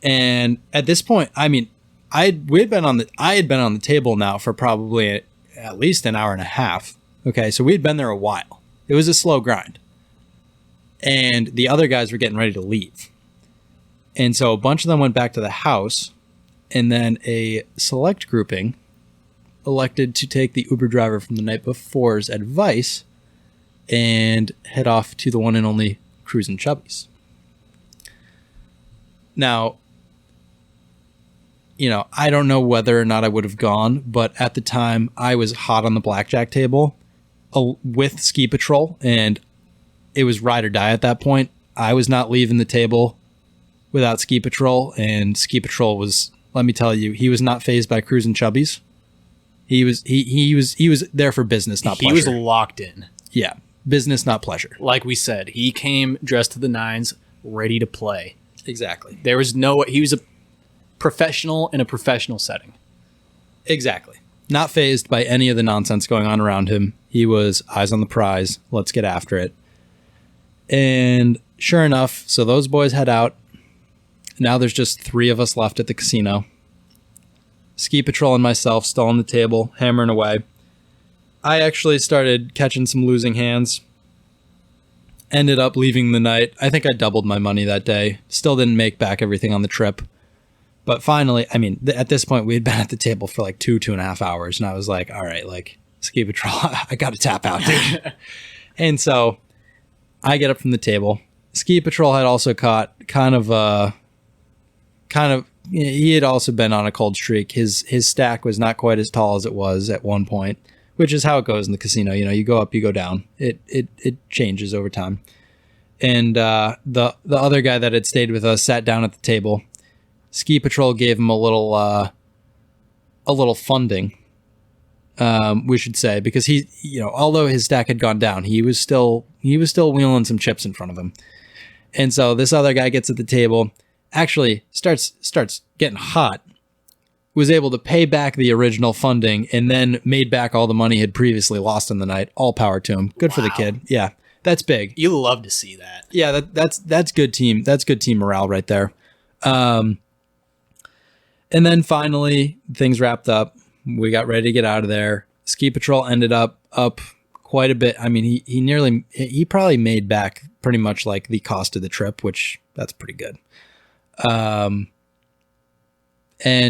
B: And at this point, I mean, I had been on the table now for probably at least an hour and a half. Okay. So we'd been there a while. It was a slow grind. And the other guys were getting ready to leave. And so a bunch of them went back to the house. And then a select grouping elected to take the Uber driver from the night before's advice and head off to the one and only Cruisin' Chubby's. Now, you know, I don't know whether or not I would have gone, but at the time I was hot on the blackjack table with Ski Patrol, and it was ride or die at that point. I was not leaving the table without Ski Patrol, and Ski Patrol was, let me tell you, he was not fazed by Cruisin' Chubby's. He was there for business, not pleasure.
A: He was locked in.
B: Yeah, business, not pleasure.
A: Like we said, he came dressed to the nines, ready to play.
B: Exactly.
A: He was a professional in a professional setting.
B: Exactly. Not fazed by any of the nonsense going on around him. He was eyes on the prize. Let's get after it. And sure enough, so those boys head out. Now there's just 3 of us left at the casino. Ski Patrol and myself still on the table, hammering away. I actually started catching some losing hands. Ended up leaving the night. I think I doubled my money that day. Still didn't make back everything on the trip. But finally, I mean, at this point, we had been at the table for like 2.5 hours. And I was like, all right, like, Ski Patrol, I got to tap out, dude. And so I get up from the table. Ski Patrol had also caught he had also been on a cold streak. His stack was not quite as tall as it was at one point, which is how it goes in the casino. You know, you go up, you go down. It changes over time. And the other guy that had stayed with us sat down at the table. Ski Patrol gave him a little funding, we should say, because he, you know, although his stack had gone down, he was still wheeling some chips in front of him. And so this other guy gets at the table, actually starts getting hot, was able to pay back the original funding, and then made back all the money he had previously lost in the night. All power to him. Good for the kid. Yeah, that's big.
A: You love to see that.
B: Yeah, that's good team. That's good team morale right there. And then finally, things wrapped up. We got ready to get out of there. Ski Patrol ended up quite a bit. I mean, he probably made back pretty much like the cost of the trip, which that's pretty good. And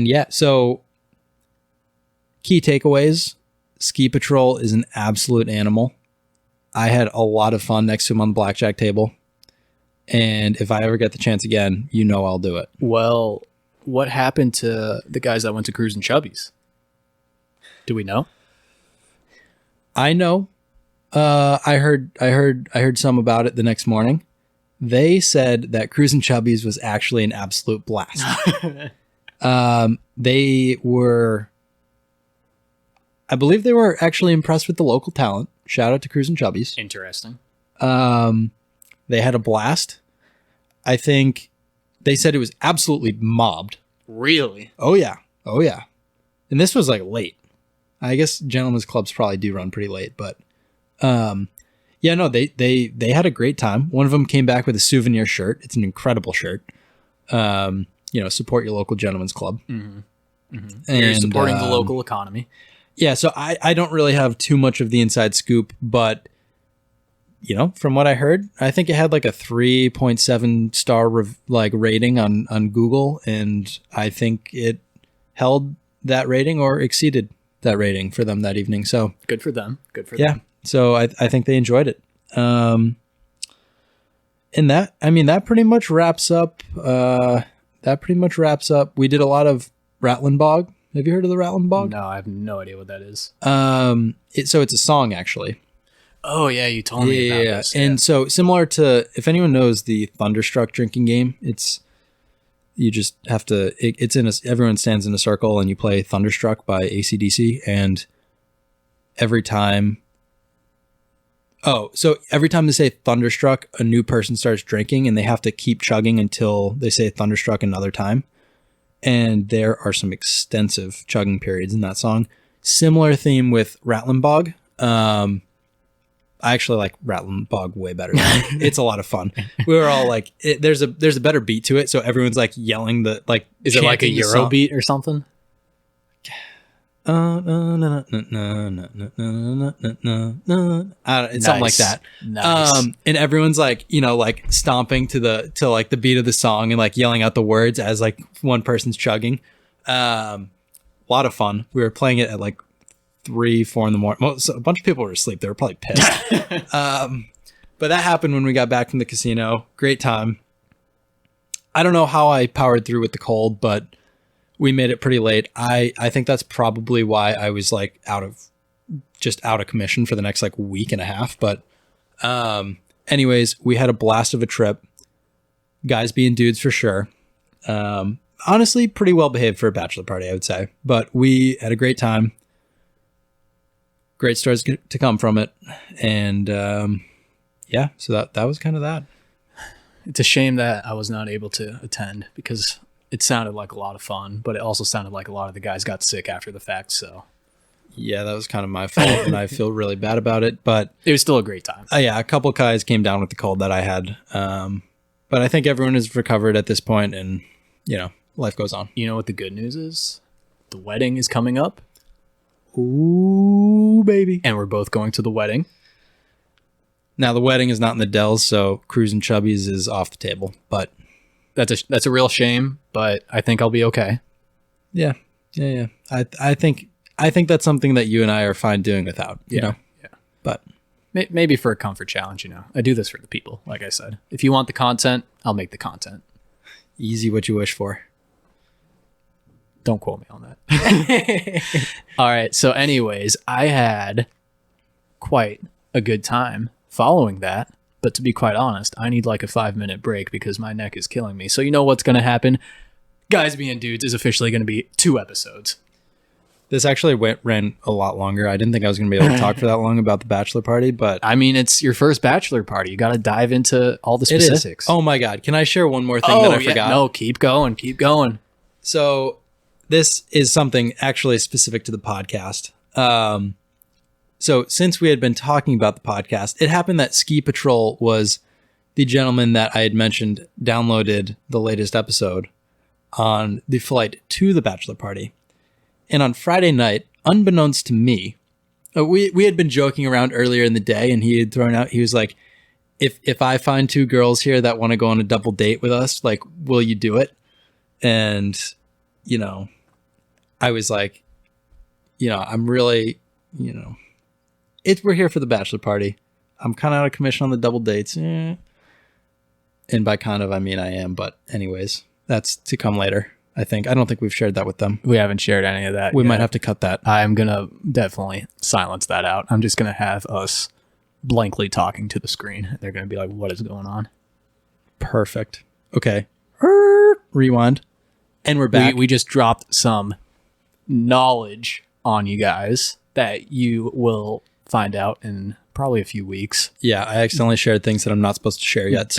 B: yeah, so key takeaways: Ski Patrol is an absolute animal. I had a lot of fun next to him on the blackjack table. And if I ever get the chance again, you know I'll do it.
A: Well, what happened to the guys that went to Cruisin' Chubby's? Do we know?
B: I know. I heard some about it the next morning. They said that Cruisin' Chubby's was actually an absolute blast. They were, I believe they were actually impressed with the local talent. Shout out to Cruisin' Chubby's.
A: Interesting.
B: They had a blast. I think they said it was absolutely mobbed.
A: Really?
B: Oh yeah. And this was like late. I guess gentlemen's clubs probably do run pretty late, but yeah, no, they had a great time. One of them came back with a souvenir shirt. It's an incredible shirt. You know, support your local gentlemen's club.
A: Mm-hmm. Mm-hmm.
B: And
A: you're supporting the local economy.
B: Yeah, so I don't really have too much of the inside scoop, but you know, from what I heard, I think it had like a 3.7 star rating on Google, and I think it held that rating or exceeded that rating for them that evening. So
A: good for them. Good for
B: them. Yeah. So I think they enjoyed it. And that pretty much wraps up. We did a lot of Rattling Bog. Have you heard of the Rattling Bog?
A: No, I have no idea what that is.
B: So it's a song actually.
A: Oh yeah, you told me about this. Yeah.
B: And so similar to, if anyone knows the Thunderstruck drinking game, you just have to, everyone stands in a circle and you play Thunderstruck by AC/DC, and every time Oh, so every time they say thunderstruck, a new person starts drinking and they have to keep chugging until they say thunderstruck another time. And there are some extensive chugging periods in that song. Similar theme with Rattlin' Bog. I actually like Rattlin' Bog way better. It's a lot of fun. We were all like, there's a better beat to it. So everyone's like yelling the, like,
A: is it like a Euro beat or something?
B: It's something like that.
A: Nice.
B: And everyone's like, you know, like stomping to like the beat of the song and like yelling out the words as like one person's chugging. A lot of fun. We were playing it at like 3-4 in the morning. Well, so a bunch of people were asleep. They were probably pissed. But that happened when we got back from the casino. Great time. I don't know how I powered through with the cold, but we made it pretty late. I think that's probably why I was like out of commission for the next like week and a half. But anyways, we had a blast of a trip. Guys being dudes for sure. Honestly, pretty well behaved for a bachelor party, I would say. But we had a great time. Great stories to come from it. And yeah, so that was kind of that.
A: It's a shame that I was not able to attend because it sounded like a lot of fun, but it also sounded like a lot of the guys got sick after the fact. So
B: yeah, that was kind of my fault, and I feel really bad about it. But
A: it was still a great time.
B: Yeah, a couple of guys came down with the cold that I had, but I think everyone is recovered at this point, and you know, life goes on.
A: You know what the good news is? The wedding is coming up.
B: Ooh, baby!
A: And we're both going to the wedding.
B: Now the wedding is not in the Dells, so cruising chubbies is off the table, but.
A: That's a real shame, but I think I'll be okay.
B: Yeah. I think that's something that you and I are fine doing without, you know?
A: Yeah.
B: But
A: maybe for a comfort challenge, you know. I do this for the people, like I said. If you want the content, I'll make the content.
B: Easy what you wish for.
A: Don't quote me on that. All right. So anyways, I had quite a good time following that. But to be quite honest, I need like a 5-minute break because my neck is killing me. So you know what's going to happen? Guys Being Dudes is officially going to be 2 episodes.
B: This actually ran a lot longer. I didn't think I was going to be able to talk for that long about the bachelor party, but...
A: I mean, it's your first bachelor party. You got to dive into all the specifics.
B: Oh my God. Can I share one more thing that I forgot?
A: No, keep going.
B: So this is something actually specific to the podcast. So since we had been talking about the podcast, it happened that Ski Patrol was the gentleman that I had mentioned downloaded the latest episode on the flight to the bachelor party. And on Friday night, unbeknownst to me, we had been joking around earlier in the day, and he had thrown out, he was like, if I find 2 girls here that want to go on a double date with us, like, will you do it? And, you know, I was like, you know, I'm really, you know, we're here for the bachelor party. I'm kind of out of commission on the double dates. And by kind of, I mean I am. But anyways, that's to come later, I think. I don't think we've shared that with them.
A: We haven't shared any of that
B: We
A: yet.
B: might have to cut that.
A: I'm going to definitely silence that out. I'm just going to have us blankly talking to the screen. They're going to be like, what is going on?
B: Perfect. Okay. Rewind. And we're back.
A: We just dropped some knowledge on you guys that you will find out in probably a few weeks.
B: Yeah, I accidentally shared things that I'm not supposed to share yet.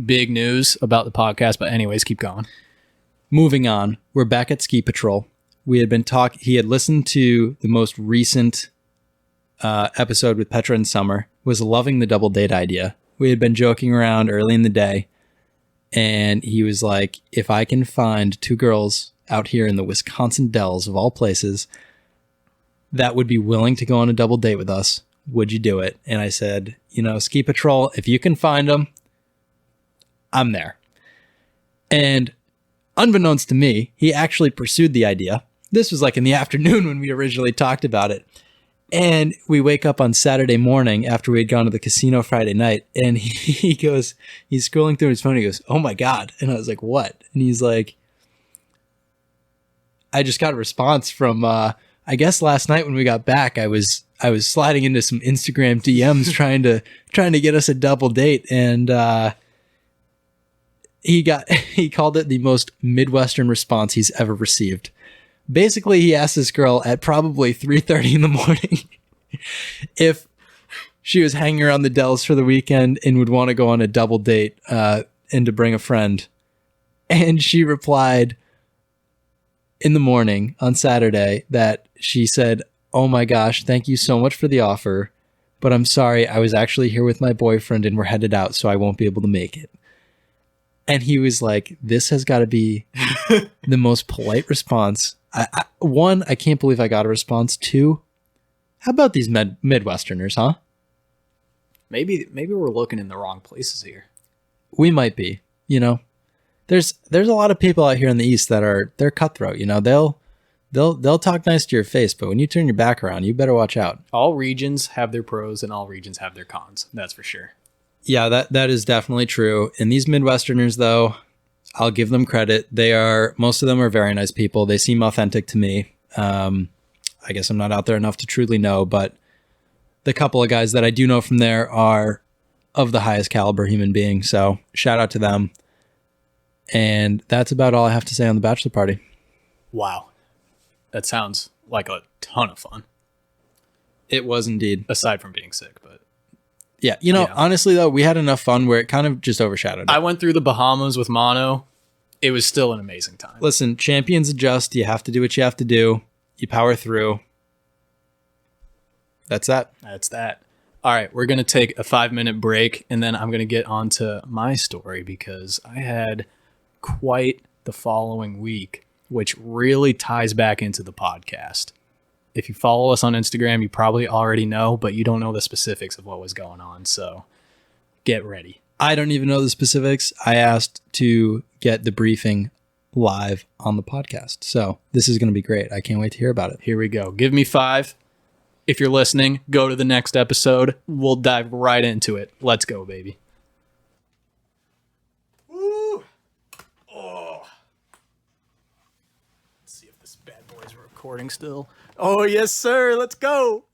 A: Big news about the podcast, but anyways, keep going.
B: Moving on, we're back at Ski Patrol. We had been he had listened to the most recent episode with Petra and Summer, was loving the double date idea. We had been joking around early in the day, and he was like, if I can find 2 girls out here in the Wisconsin Dells of all places that would be willing to go on a double date with us, would you do it? And I said, you know, Ski Patrol, if you can find them, I'm there. And unbeknownst to me, he actually pursued the idea. This was like in the afternoon when we originally talked about it. And we wake up on Saturday morning after we had gone to the casino Friday night, and he's scrolling through his phone. He goes, oh my God. And I was like, what? And he's like, I just got a response from, I guess last night when we got back, I was sliding into some Instagram DMs trying to get us a double date. And, he called it the most Midwestern response he's ever received. Basically, he asked this girl at probably 3:30 in the morning if she was hanging around the Dells for the weekend and would want to go on a double date and to bring a friend. And she replied in the morning on Saturday that she said, "Oh my gosh, thank you so much for the offer, but I'm sorry, I was actually here with my boyfriend and we're headed out, so I won't be able to make it." And he was like, this has got to be the most polite response. One, I can't believe I got a response. Two, how about these Midwesterners, huh?
A: Maybe we're looking in the wrong places here.
B: We might be, you know. There's a lot of people out here in the East that they're cutthroat, you know. They'll talk nice to your face, but when you turn your back around, you better watch out.
A: All regions have their pros and all regions have their cons. That's for sure.
B: Yeah, that is definitely true. And these Midwesterners, though, I'll give them credit. Most of them are very nice people. They seem authentic to me. I guess I'm not out there enough to truly know, but the couple of guys that I do know from there are of the highest caliber human beings. So shout out to them. And that's about all I have to say on the bachelor party.
A: Wow. That sounds like a ton of fun.
B: It was indeed.
A: Aside from being sick, but...
B: Yeah, honestly, though, we had enough fun where it kind of just overshadowed it.
A: I went through the Bahamas with mono. It was still an amazing time.
B: Listen, champions adjust. You have to do what you have to do. You power through. That's that.
A: That's that. All right, we're going to take a 5-minute break, and then I'm going to get on to my story because I had quite the following week, which really ties back into the podcast. If you follow us on Instagram, you probably already know, but you don't know the specifics of what was going on. So get ready.
B: I don't even know the specifics. I asked to get the briefing live on the podcast. So this is going to be great. I can't wait to hear about it.
A: Here we go. Give me 5. If you're listening, go to the next episode. We'll dive right into it. Let's go, baby. Woo! Oh. Let's see if this bad boy's recording still. Oh, yes, sir. Let's go.